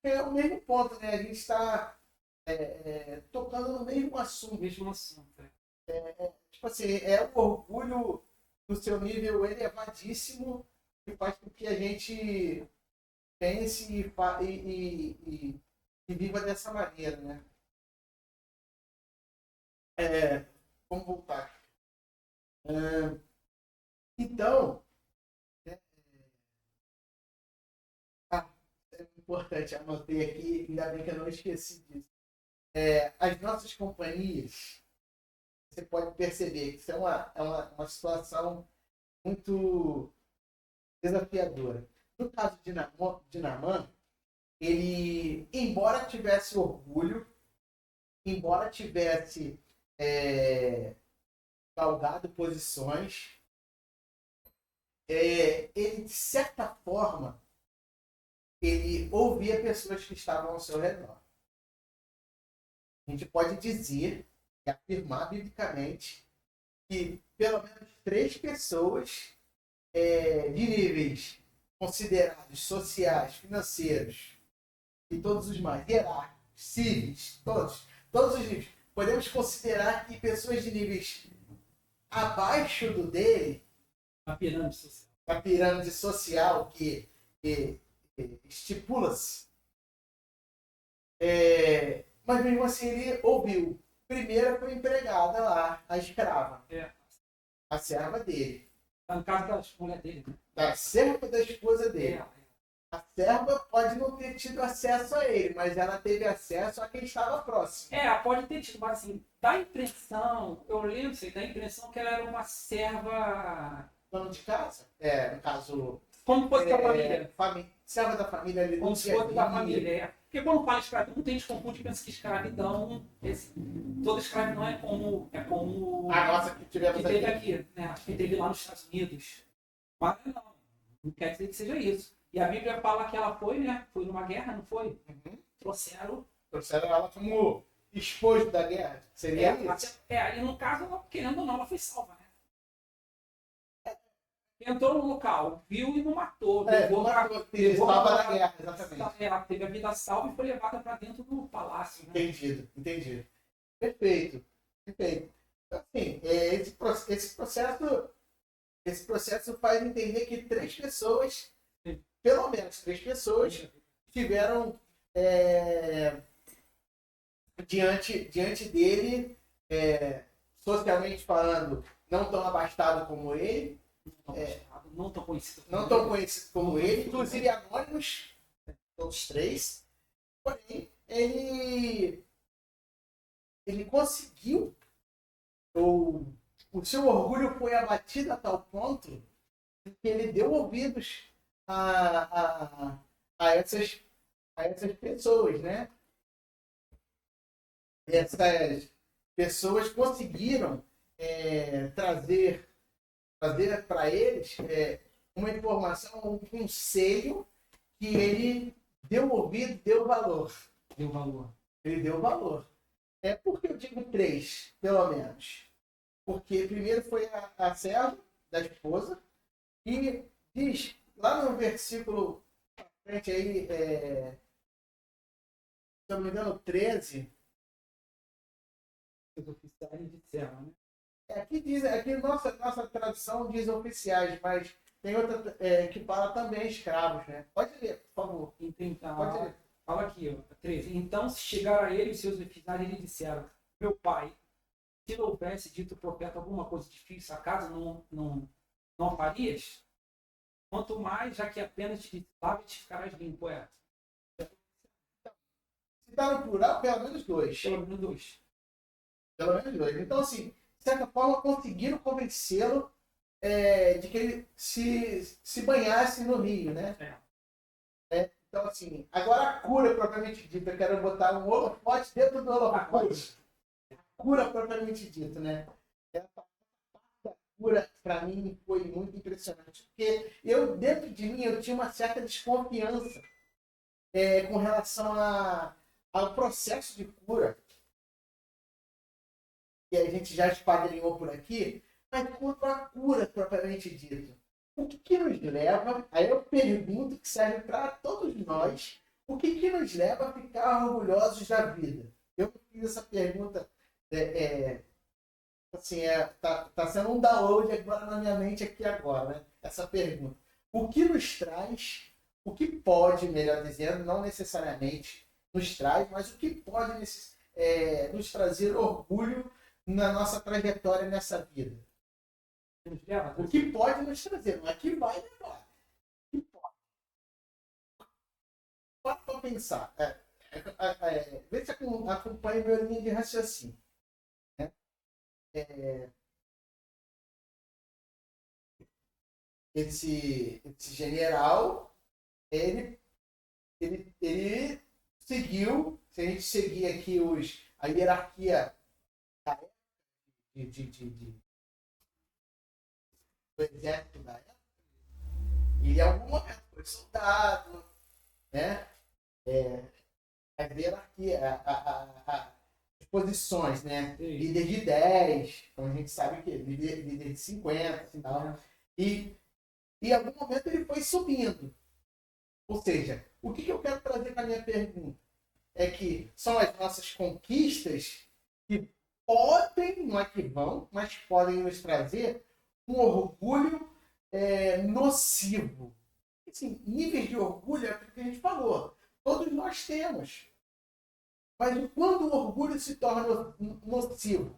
É o mesmo ponto, né? A gente está tocando no mesmo assunto. Tipo assim, o orgulho do seu nível elevadíssimo que faz com que a gente pense e viva dessa maneira, né? Vamos voltar. Então, é importante, anotei aqui, ainda bem que eu não esqueci disso. As nossas companhias, você pode perceber que isso é uma situação muito desafiadora. No caso de Naaman, ele, embora tivesse orgulho, embora tivesse galgado posições, ele, de certa forma, ele ouvia pessoas que estavam ao seu redor. A gente pode dizer e afirmar biblicamente que pelo menos 3 pessoas de níveis considerados sociais, financeiros e todos os mais, hierárquicos, cíveis, todos os níveis. Podemos considerar que pessoas de níveis abaixo do dele, a pirâmide social que estipula-se, mas mesmo assim ele ouviu. Primeiro foi empregada lá, a escrava. A serva dele. Tá no caso da mulher dele, né? Da serva da esposa dele. É. A serva pode não ter tido acesso a ele, mas ela teve acesso a quem estava próximo. Pode ter tido, mas assim, dá a impressão, eu lembro, dá a impressão que ela era uma serva. Dono de casa? No caso. Como fosse da família. Serva da família ali. Como se fosse da família. Porque quando fala escravidão, muita gente confunde e pensa que escravidão. Toda escravidão é como. A nossa que tivemos que teve aqui, né? Acho que teve lá nos Estados Unidos. Mas não quer dizer que seja isso. E a Bíblia fala que ela foi, né? Foi numa guerra, não foi? Uhum. Trouxeram ela como esposo da guerra. Seria isso? E no caso, querendo ou não, ela foi salva, né? Entrou no local, viu e não matou. Estava na guerra, exatamente. Ela teve a vida salva e foi levada para dentro do palácio. Né? Entendido. Perfeito. Então, assim, esse processo faz entender que pelo menos três pessoas, tiveram diante dele, socialmente falando, não tão abastado como ele, não tão conhecido como ele, inclusive anônimos, todos três. Porém, ele conseguiu, o seu orgulho foi abatido a tal ponto que ele deu ouvidos a essas pessoas, né? Essas pessoas conseguiram trazer para eles uma informação, um conselho que ele deu ouvido, deu valor. Ele deu valor. Por que eu digo três, pelo menos? Porque primeiro foi a serva da esposa, e diz lá no versículo frente aí, se eu não me engano, 13. Os oficiais disseram, né? Aqui nossa tradução diz oficiais, mas tem outra que fala também escravos, né? Pode ler, por favor. Então, Pode ler. Fala aqui, ó, 13. Então, se chegaram a ele os seus oficiais, eles disseram: meu pai, se não houvesse dito o profeta alguma coisa difícil, acaso não farias? Quanto mais, já que apenas te lave, te ficarás limpo. Se está no plural, pelo menos dois. Pelo menos dois. Então, assim, de certa forma, conseguiram convencê-lo de que ele se banhasse no rio, né? Então, assim, agora a cura propriamente dita, eu quero botar um holofote dentro do holofote. A cura propriamente dita, né? A cura, para mim, foi muito impressionante, porque dentro de mim, eu tinha uma certa desconfiança com relação ao processo de cura, que a gente já esquadrinhou por aqui, mas quanto à cura propriamente dita. O que nos leva, aí eu pergunto que serve para todos nós, o que nos leva a ficar orgulhosos da vida? Eu fiz essa pergunta, tá sendo um download agora na minha mente aqui agora, né? Essa pergunta. O que nos traz, o que pode, melhor dizendo, não necessariamente nos traz, mas o que pode nos trazer orgulho na nossa trajetória nessa vida? O que pode nos trazer, não é que vai levar. O que pode. Para pensar. Vê se acompanha minha linha de raciocínio. Né? Esse general, ele seguiu, se a gente seguir aqui a hierarquia do exército da época, ele em algum momento foi soldado, né? A hierarquia, as posições, né? Sim. Líder de 10, então a gente sabe que líder de 50 e tal. E em algum momento ele foi subindo. Ou seja, o que eu quero trazer com a minha pergunta? É que são as nossas conquistas que podem, não é que vão, mas podem nos trazer um orgulho nocivo. Assim, níveis de orgulho é o que a gente falou. Todos nós temos. Mas quando o orgulho se torna nocivo?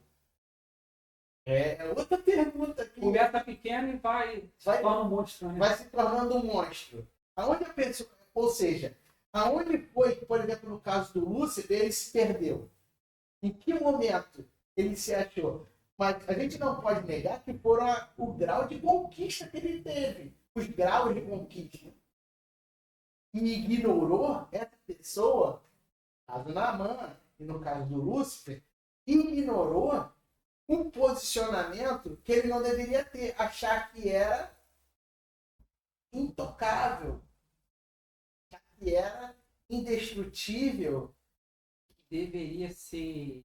É outra pergunta aqui. Começa pequeno e vai se tornando um monstro, né? Vai se tornando um monstro. Aonde a pessoa, ou seja, aonde foi, por exemplo, no caso do Lúcifer, ele se perdeu? Em que momento ele se achou? Mas a gente não pode negar que foram o grau de conquista que ele teve. Os graus de conquista. E ignorou essa pessoa, no caso Naamã e no caso do Lúcifer, ignorou um posicionamento que ele não deveria ter. Achar que era intocável. Achar que era indestrutível. Deveria ser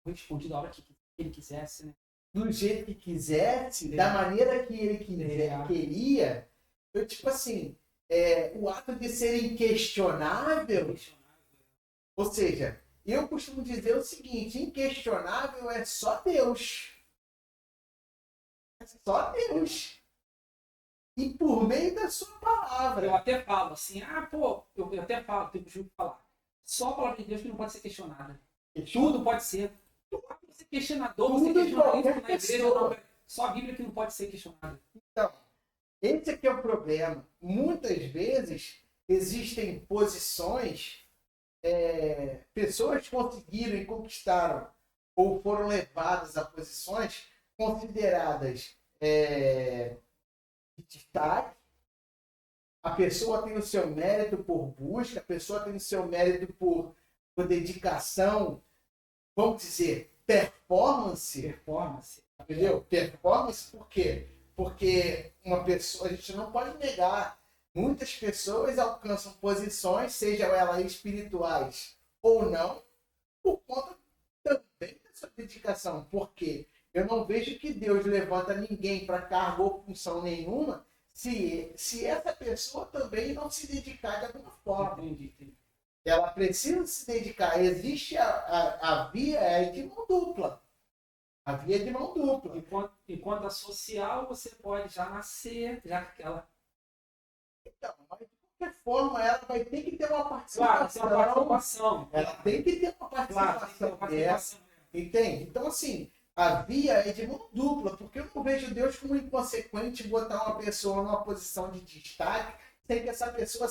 respondido a hora que ele quisesse, né? Do jeito que quisesse, da maneira que ele queria. Eu, tipo assim, o ato de ser inquestionável, ou seja, eu costumo dizer o seguinte, inquestionável é só Deus. É só Deus. E por meio da sua palavra. Eu até falo assim, eu até falo, tenho que falar. Só a palavra de Deus que não pode ser questionada. Tudo pode ser. Tudo pode ser questionador, você questiona isso na igreja, não. Só a Bíblia que não pode ser questionada. Então, esse aqui é o problema. Muitas vezes existem posições, pessoas conseguiram e conquistaram ou foram levadas a posições consideradas de destaque. A pessoa tem o seu mérito por busca, a pessoa tem o seu mérito por dedicação, vamos dizer, performance. Entendeu? Performance por quê? Porque uma pessoa, a gente não pode negar, muitas pessoas alcançam posições, sejam elas espirituais ou não, por conta também da sua dedicação. Porque eu não vejo que Deus levanta ninguém para cargo ou função nenhuma se essa pessoa também não se dedicar de alguma forma. Entendi. Ela precisa se dedicar. Existe a via de mão dupla. A via de mão dupla. Enquanto a social, você pode já nascer, já aquela. Então, mas de qualquer forma, ela vai ter que ter uma participação. Claro, tem uma participação. Ela tem que ter uma participação. Entende? Então, assim, a via é de mão dupla, porque eu não vejo Deus como inconsequente botar uma pessoa numa posição de destaque sem que essa pessoa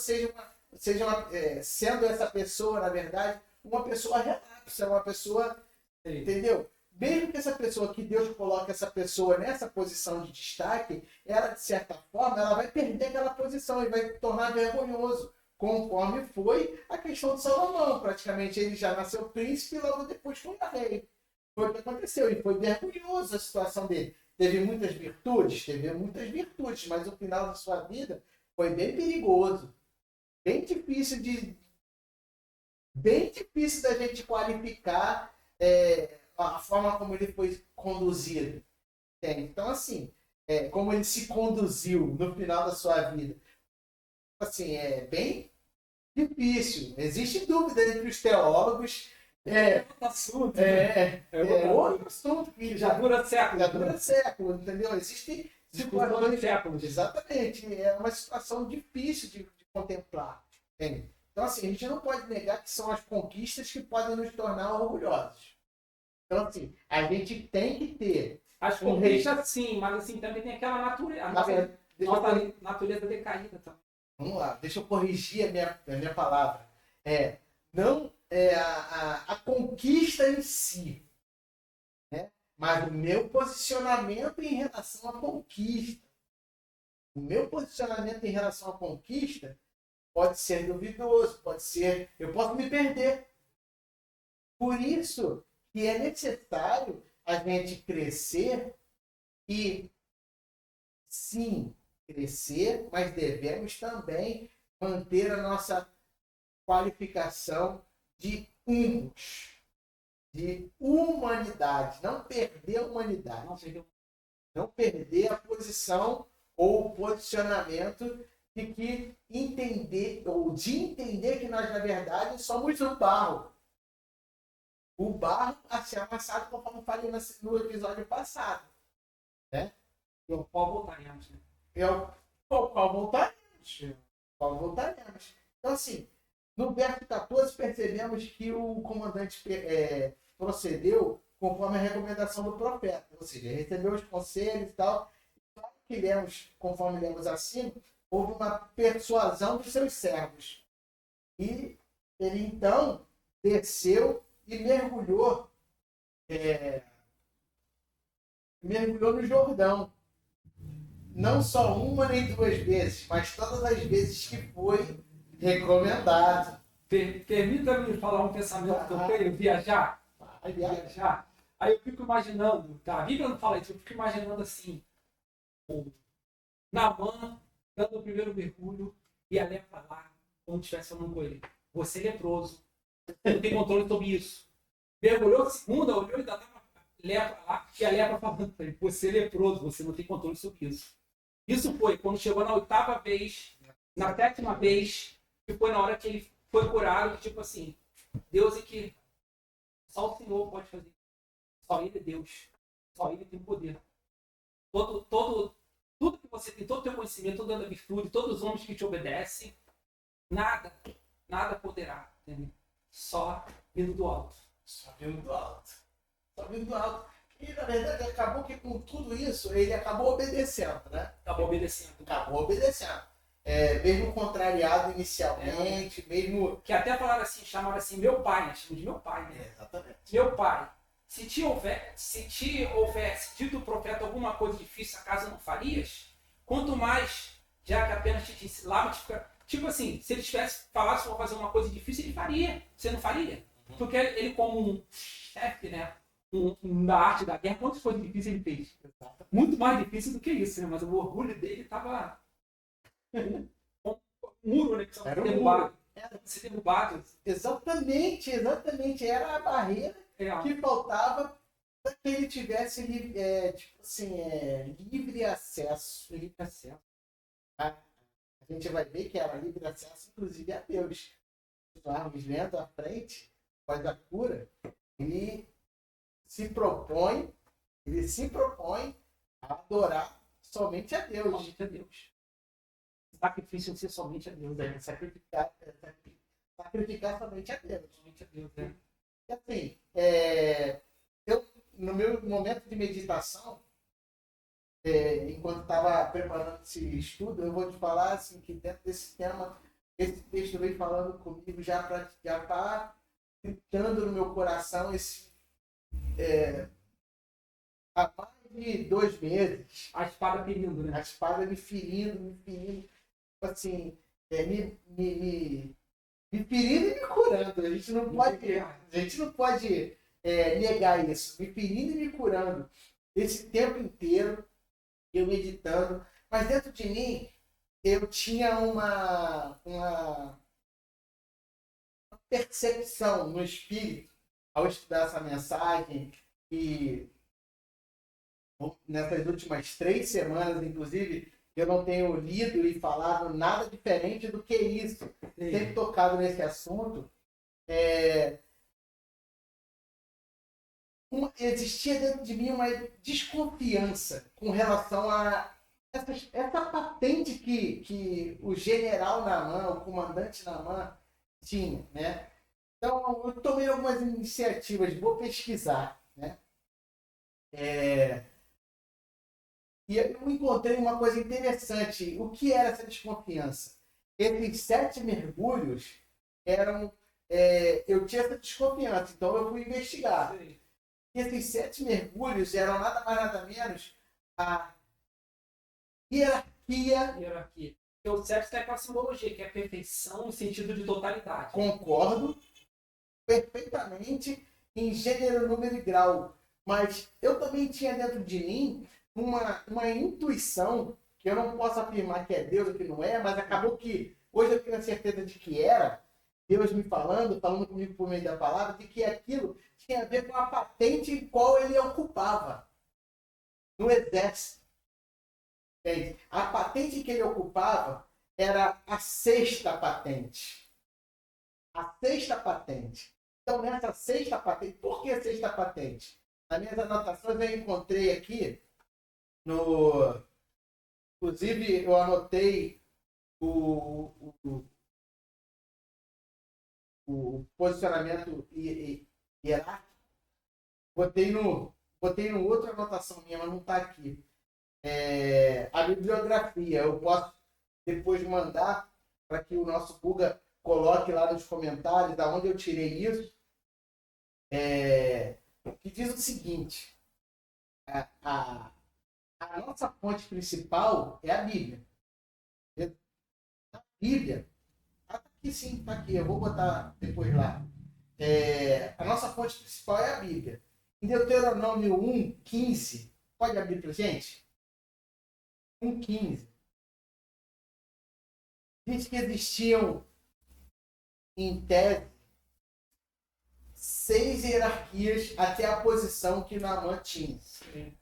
sendo essa pessoa, na verdade, uma pessoa relapsa, uma pessoa, entendeu? Mesmo que essa pessoa, que Deus coloque essa pessoa nessa posição de destaque, ela, de certa forma, ela vai perder aquela posição e vai tornar vergonhoso, conforme foi a questão de Salomão. Praticamente ele já nasceu príncipe e logo depois foi rei. Foi o que aconteceu e foi vergonhoso a situação dele. Teve muitas virtudes, mas o final da sua vida foi bem perigoso. Bem difícil da gente qualificar a forma como ele foi conduzido. Então, assim, como ele se conduziu no final da sua vida. Assim, é bem difícil. Existe dúvida entre os teólogos. Outro assunto que já dura século, entendeu? Existem situações. Exatamente. É uma situação difícil de contemplar. Entende? Então, assim, a gente não pode negar que são as conquistas que podem nos tornar orgulhosos. Então, assim, a gente tem que ter. As conquistas, sim, mas assim, também tem aquela natureza. A nossa natureza decaída também. Vamos lá, deixa eu corrigir a minha palavra. Não a conquista em si, né? Mas o meu posicionamento em relação à conquista. O meu posicionamento em relação à conquista pode ser duvidoso, eu posso me perder. Por isso que é necessário a gente crescer e, sim, crescer, mas devemos também manter a nossa qualificação de humus, de humanidade, não perder a humanidade, não perder a posição ou o posicionamento de entender que nós, na verdade, somos o barro. O barro a ser amassado, conforme falei no episódio passado. Né? E ao qual voltaremos. Né? Ao qual voltaremos. Então, assim, no verso 14, percebemos que o comandante procedeu conforme a recomendação do profeta. Ou seja, recebeu os conselhos e tal. Conforme lemos acima, houve uma persuasão dos seus servos. E ele então desceu e mergulhou no Jordão. Não só uma nem duas vezes, mas todas as vezes que foi recomendado. Permita-me falar um pensamento que eu tenho, viajar. Viajar. Aí eu fico imaginando, tá? A Bíblia não fala isso, eu fico imaginando assim, o Naamã dando o primeiro mergulho e a lepra lá, como estivesse falando com ele. Você é leproso, você não tem controle sobre isso. Mergulhou a segunda, olhou e ainda estava lepra lá, e a lepra falando para ele, você é leproso, você não tem controle sobre isso. Isso foi quando chegou na 8ª vez, na 7ª vez, que foi na hora que ele foi curado, que tipo assim, Deus é que só o Senhor pode fazer. Só Ele é Deus. Só Ele tem poder. Tudo que você tem, todo o teu conhecimento, toda a virtude, todos os homens que te obedecem, nada poderá, entendeu? Só vindo do alto. Só vindo do alto. Só vindo do alto. E, na verdade, acabou que com tudo isso, ele acabou obedecendo, né? Acabou obedecendo. Mesmo contrariado inicialmente, mesmo... Que até falaram assim, chamaram assim, meu pai, né? Chamam de meu pai, né? Exatamente. Meu pai, se te houvesse dito o profeta alguma coisa difícil, acaso não farias? Quanto mais, já que apenas te disse, lava-te... Tipo assim, se ele tivesse falado para fazer uma coisa difícil, ele faria. Você não faria? Porque ele como um chefe, né? Na arte da guerra, quantas coisas difíceis ele fez? Muito mais difícil do que isso, né? Mas o orgulho dele estava um muro, né? Que só Era derrubado. Se derrubado. Exatamente. Era a barreira que faltava para que ele tivesse livre acesso. A gente vai ver que era livre acesso, inclusive, a Deus. Vamos lendo à frente, após a cura, ele se propõe a adorar somente a Deus. Somente a Deus. Sacrifício ser somente a Deus, né? Sacrificar somente a Deus. Somente a Deus, né? E assim, eu, no meu momento de meditação, enquanto estava preparando esse estudo, eu vou te falar assim, que dentro desse tema, esse texto vem falando comigo, já está gritando no meu coração há mais de 2 meses. A espada ferindo, né? A espada me ferindo, assim, me ferindo e me curando. A gente não pode negar isso. Me ferindo e me curando. Esse tempo inteiro, eu meditando. Mas dentro de mim, eu tinha uma percepção no espírito, ao estudar essa mensagem, e nessas últimas 3 semanas, inclusive, eu não tenho lido e falado nada diferente do que isso. Sim. Sempre tocado nesse assunto. Existia dentro de mim uma desconfiança com relação a essa patente que o general Naamã, o comandante Naamã, tinha, né? Então, eu tomei algumas iniciativas, vou pesquisar, né? E eu encontrei uma coisa interessante. O que era essa desconfiança? Esses 7 mergulhos eram... eu tinha essa desconfiança, então eu fui investigar. Sim. Esses 7 mergulhos eram nada mais nada menos a hierarquia. Porque o 7 tem aquela simbologia, que é a perfeição no sentido de totalidade. Concordo perfeitamente em gênero, número e grau. Mas eu também tinha dentro de mim uma intuição, que eu não posso afirmar que é Deus ou que não é, mas acabou que hoje eu tenho a certeza de que era Deus me falando comigo por meio da palavra, de que aquilo tinha a ver com a patente em qual ele ocupava no exército. Entende? A patente que ele ocupava era a 6ª patente. A 6ª patente. Então, nessa 6ª patente, por que a 6ª patente? Nas minhas anotações eu encontrei aqui, inclusive eu anotei o posicionamento hierárquico, botei no outra anotação minha, mas não está aqui. A bibliografia. Eu posso depois mandar para que o nosso Guga coloque lá nos comentários da onde eu tirei isso. Que diz o seguinte: a nossa fonte principal é a Bíblia. A Bíblia, tá aqui sim, tá aqui, eu vou botar depois lá. A nossa fonte principal é a Bíblia. Em Deuteronômio 1:15, pode abrir para gente? 1:15. Diz que existiam, em tese, 6 hierarquias até a posição que Naamã tinha. Sim.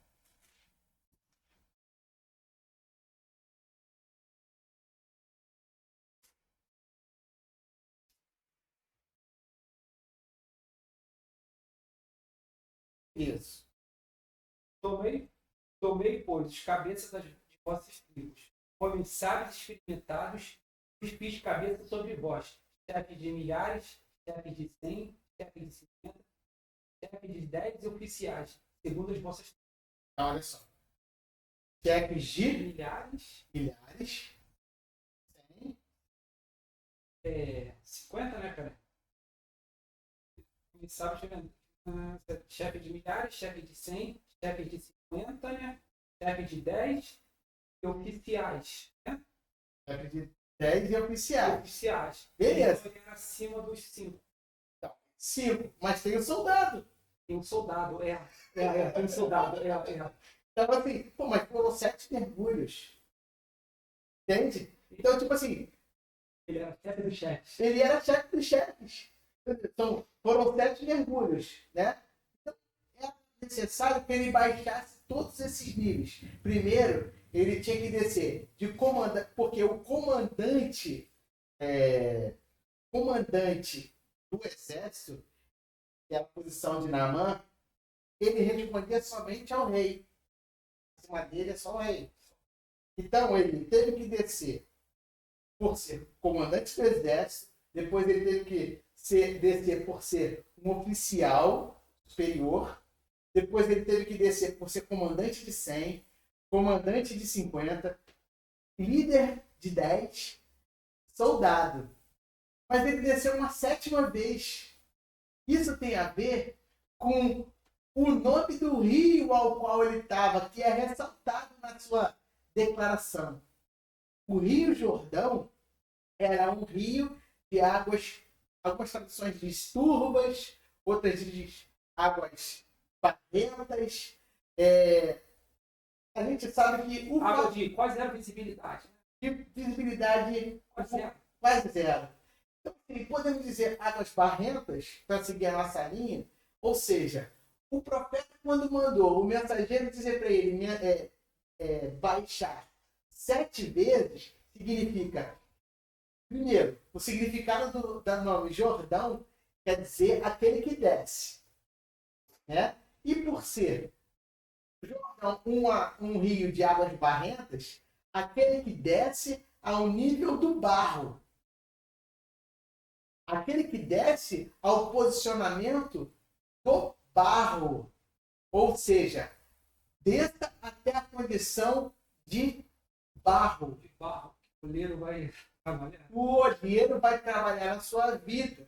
Isso. Tomei, pois, os cabeças de vossas tribos, homens sábios e experimentados, os fiz cabeça sobre vós, chefe de milhares, chefe de 100, chefe de 50, chefe de 10 oficiais, segundo as vossas Então, olha só. Chefes de milhares, 100, 50, né, cara? Homens sábios, chefe de milhares, chefe de 100, chefe de 50, né? Chefe de 10 e oficiais, né? chefe de 10 e oficiais. Oficiais. Beleza. Então, ele era acima dos 5. Então, 5, mas tem o soldado. Tem um soldado, tem um soldado, Então, assim, pô, mas foram 7 mergulhos. Entende? Então, tipo assim, Ele era chefe dos chefes. ele era chefe dos chefes. Então, foram 7 mergulhos, né? Então, é necessário que ele baixasse todos esses níveis. Primeiro, ele tinha que descer de comandante, porque o comandante do exército, que é a posição de Naamã, ele respondia somente ao rei. Acima dele é só o rei. Então, ele teve que descer por ser comandante do exército, depois ele teve que descer por ser um oficial superior, depois ele teve que descer por ser comandante de 100, comandante de 50, líder de 10, soldado. Mas ele desceu uma 7ª vez. Isso tem a ver com o nome do rio ao qual ele estava, que é ressaltado na sua declaração. O Rio Jordão era um rio de águas, algumas traduções diz turbas, outras diz águas barrentas. A gente sabe que o Água de quase zero visibilidade. de visibilidade Quase zero. quase zero. Então, assim, podemos dizer águas barrentas, para seguir a nossa linha, ou seja, o profeta, quando mandou o mensageiro dizer para ele baixar 7 vezes, significa, primeiro, o significado do nome Jordão quer dizer aquele que desce. Né? E por ser Jordão um rio de águas barrentas, aquele que desce ao nível do barro. Aquele que desce ao posicionamento do barro. Ou seja, desça até a condição de barro. De barro. O olheiro vai trabalhar. O olheiro vai trabalhar na sua vida.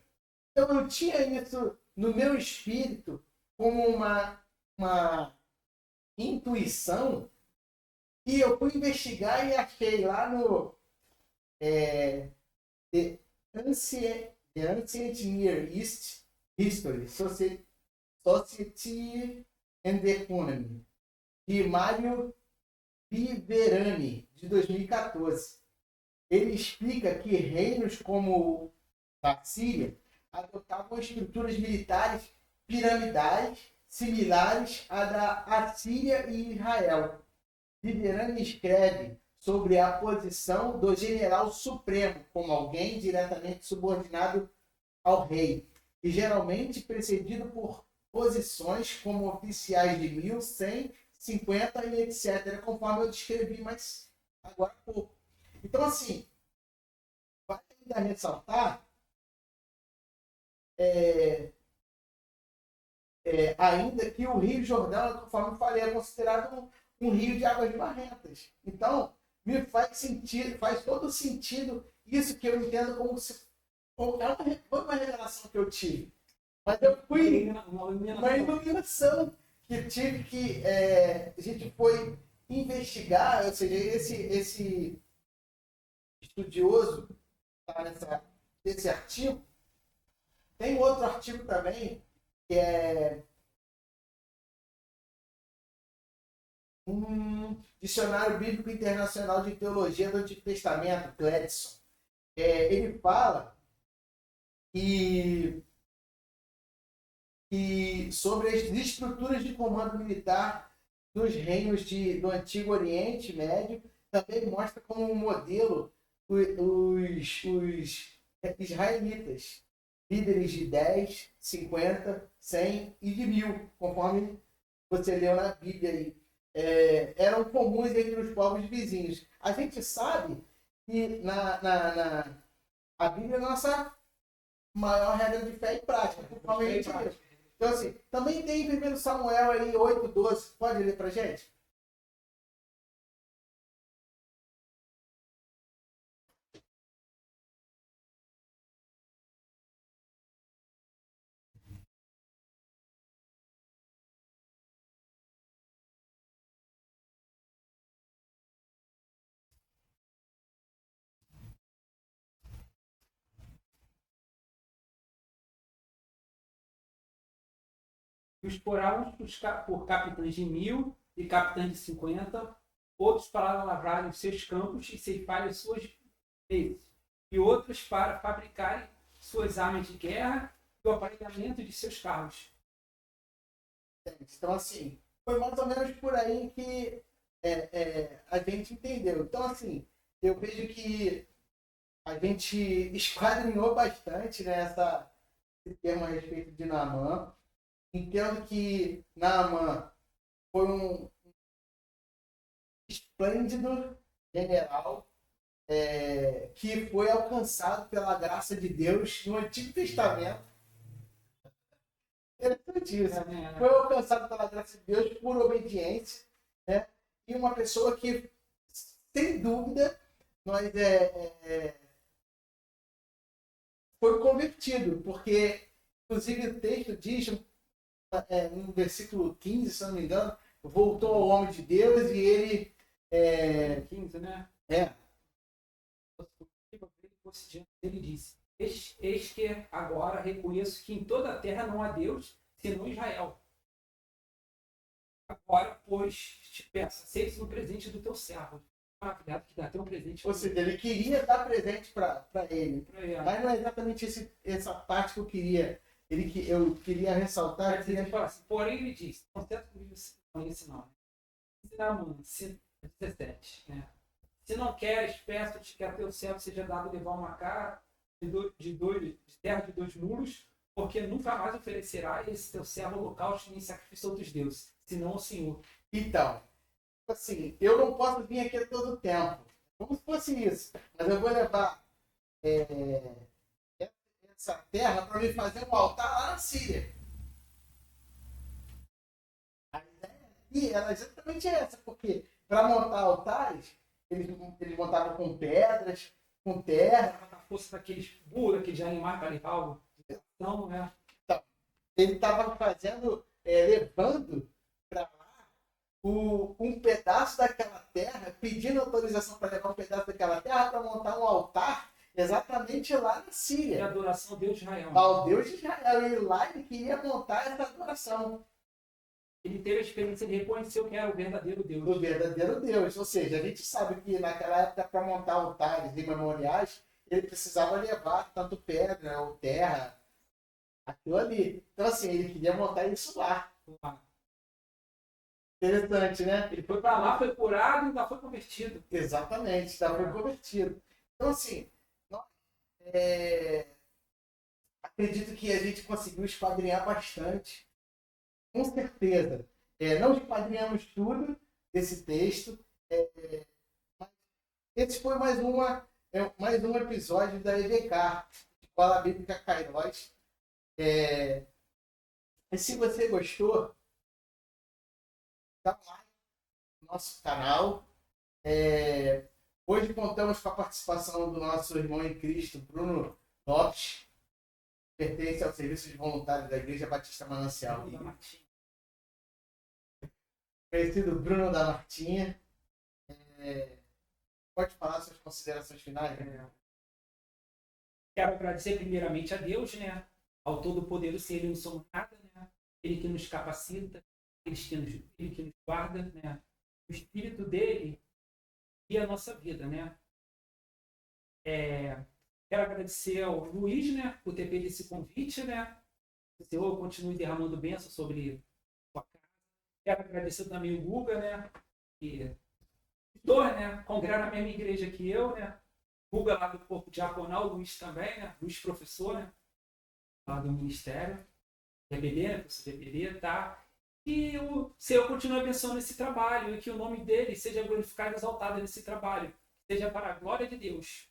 Então eu tinha isso no meu espírito como uma intuição, e eu fui investigar e achei lá no The Ancient Near East History, Society and the Economy, de Mário Viverani, de 2014. Ele explica que reinos como a Síria adotavam estruturas militares piramidais similares à da Assíria e Israel. Viverani escreve sobre a posição do general supremo como alguém diretamente subordinado ao rei, e geralmente precedido por posições como oficiais de 1000, 100, 50 e etc., conforme eu descrevi mais agora há pouco. Então, assim, vale ainda ressaltar ainda que o Rio Jordão, conforme eu falei, é considerado um rio de águas barrentas. Então, me faz sentido, faz todo sentido isso que eu entendo como se foi uma revelação que eu tive. Mas eu fui uma iluminação que tive que a gente foi investigar, ou seja, esse estudioso tá, desse artigo. Tem outro artigo também que é um Dicionário Bíblico Internacional de Teologia do Antigo Testamento, Gladson. Ele fala que sobre as estruturas de comando militar dos reinos do Antigo Oriente Médio, também mostra como um modelo os israelitas, líderes de 10, 50, 100 e de 1000, conforme você leu na Bíblia aí. Eram comuns entre os povos vizinhos. A gente sabe que a Bíblia é a nossa maior regra de fé e prática, conforme a gente lê. Então, assim, também tem em 1 Samuel aí 8:12. Pode ler pra gente? Os poravam por capitães de 1000 e capitães de 50, outros para lavrarem os seus campos e ceifarem as suas redes, e outros para fabricarem suas armas de guerra e o aparelhamento de seus carros. Então, assim, foi mais ou menos por aí que a gente entendeu. Então, assim, eu vejo que a gente esquadrinhou bastante nessa termo a respeito de Naamã. Entendo que Naamã foi um esplêndido general que foi alcançado pela graça de Deus no Antigo Testamento. Interessante isso. Foi alcançado pela graça de Deus por obediência, né? E uma pessoa que, sem dúvida, nós foi convertido, porque, inclusive, o texto diz, no versículo 15, se não me engano, voltou ao homem de Deus e ele... 15, né? É. Ele disse: eis que agora reconheço que em toda a terra não há Deus, senão Israel. Agora, pois, te peço, aceite no presente do teu servo. Cuidado que dá até um presente. Ou seja, ele queria dar presente para ele. Pra Mas não é exatamente essa parte que eu queria. Eu queria ressaltar. Assim, porém, ele disse: não certo comigo esse não. Ensinar, mano, 17. Né? Se não queres, peço-te que a teu servo seja dado levar uma cara de terra de 2 mulos, porque nunca mais oferecerá esse teu servo holocausto nem sacrifício a outros deuses, senão ao Senhor. Então, assim, eu não posso vir aqui a todo tempo, como se fosse isso, mas eu vou levar essa terra para me fazer um altar lá na Síria. A ideia aqui era exatamente essa, porque para montar altares, eles montavam com pedras, com terra. A força daqueles burros, aqueles animais para levar algo. Então, né? Então, ele estava fazendo, levando para lá um pedaço daquela terra, pedindo autorização para levar um pedaço daquela terra para montar um altar exatamente lá na Síria. E adoração ao Deus de Israel. Ao Deus de Israel. E lá ele queria montar essa adoração. Ele teve a experiência de reconhecer que era o verdadeiro Deus. O verdadeiro Deus. Ou seja, a gente sabe que naquela época, para montar altares e memoriais, ele precisava levar tanto pedra ou terra, aquilo ali. Então, assim, ele queria montar isso lá. Interessante, né? Ele foi para lá, foi curado e ainda foi convertido. Exatamente, ainda foi convertido. Então, assim, acredito que a gente conseguiu esquadrinhar bastante. Com certeza. Não esquadrinhamos tudo desse texto. Mas esse foi mais um episódio da EBK, Escola Bíblica Kairos. Mas se você gostou, dá um like no nosso canal. Hoje contamos com a participação do nosso irmão em Cristo, Bruno Lopes, que pertence ao Serviço de Voluntários da Igreja Batista Manancial. Conhecido Bruno da Martinha. Pode falar suas considerações finais, né? Quero agradecer primeiramente a Deus, né? Ao Todo-Poderoso, Ele não somos nada, né? Ele que nos capacita, Ele que nos guarda, né? O Espírito dele e a nossa vida, né? Quero agradecer ao Luiz, né? Por ter feito esse convite, né? O Senhor continue derramando bênção sobre a sua casa. Quero agradecer também o Guga, né? Que né? Congrega na mesma igreja que eu, né? Guga lá do corpo diaconal, o Luiz também, né? Luiz professor, né? Lá do ministério. DBD, né? Professor DBD, tá? E o Senhor continue abençoando esse trabalho e que o nome dele seja glorificado e exaltado nesse trabalho. Seja para a glória de Deus.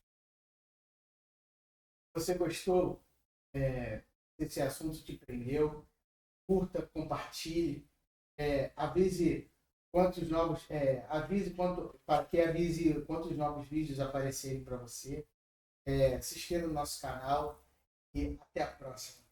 Se você gostou desse assunto, te prendeu, curta, compartilhe, avise quantos novos, para que avise quantos novos vídeos aparecerem para você. Se inscreva no nosso canal e até a próxima.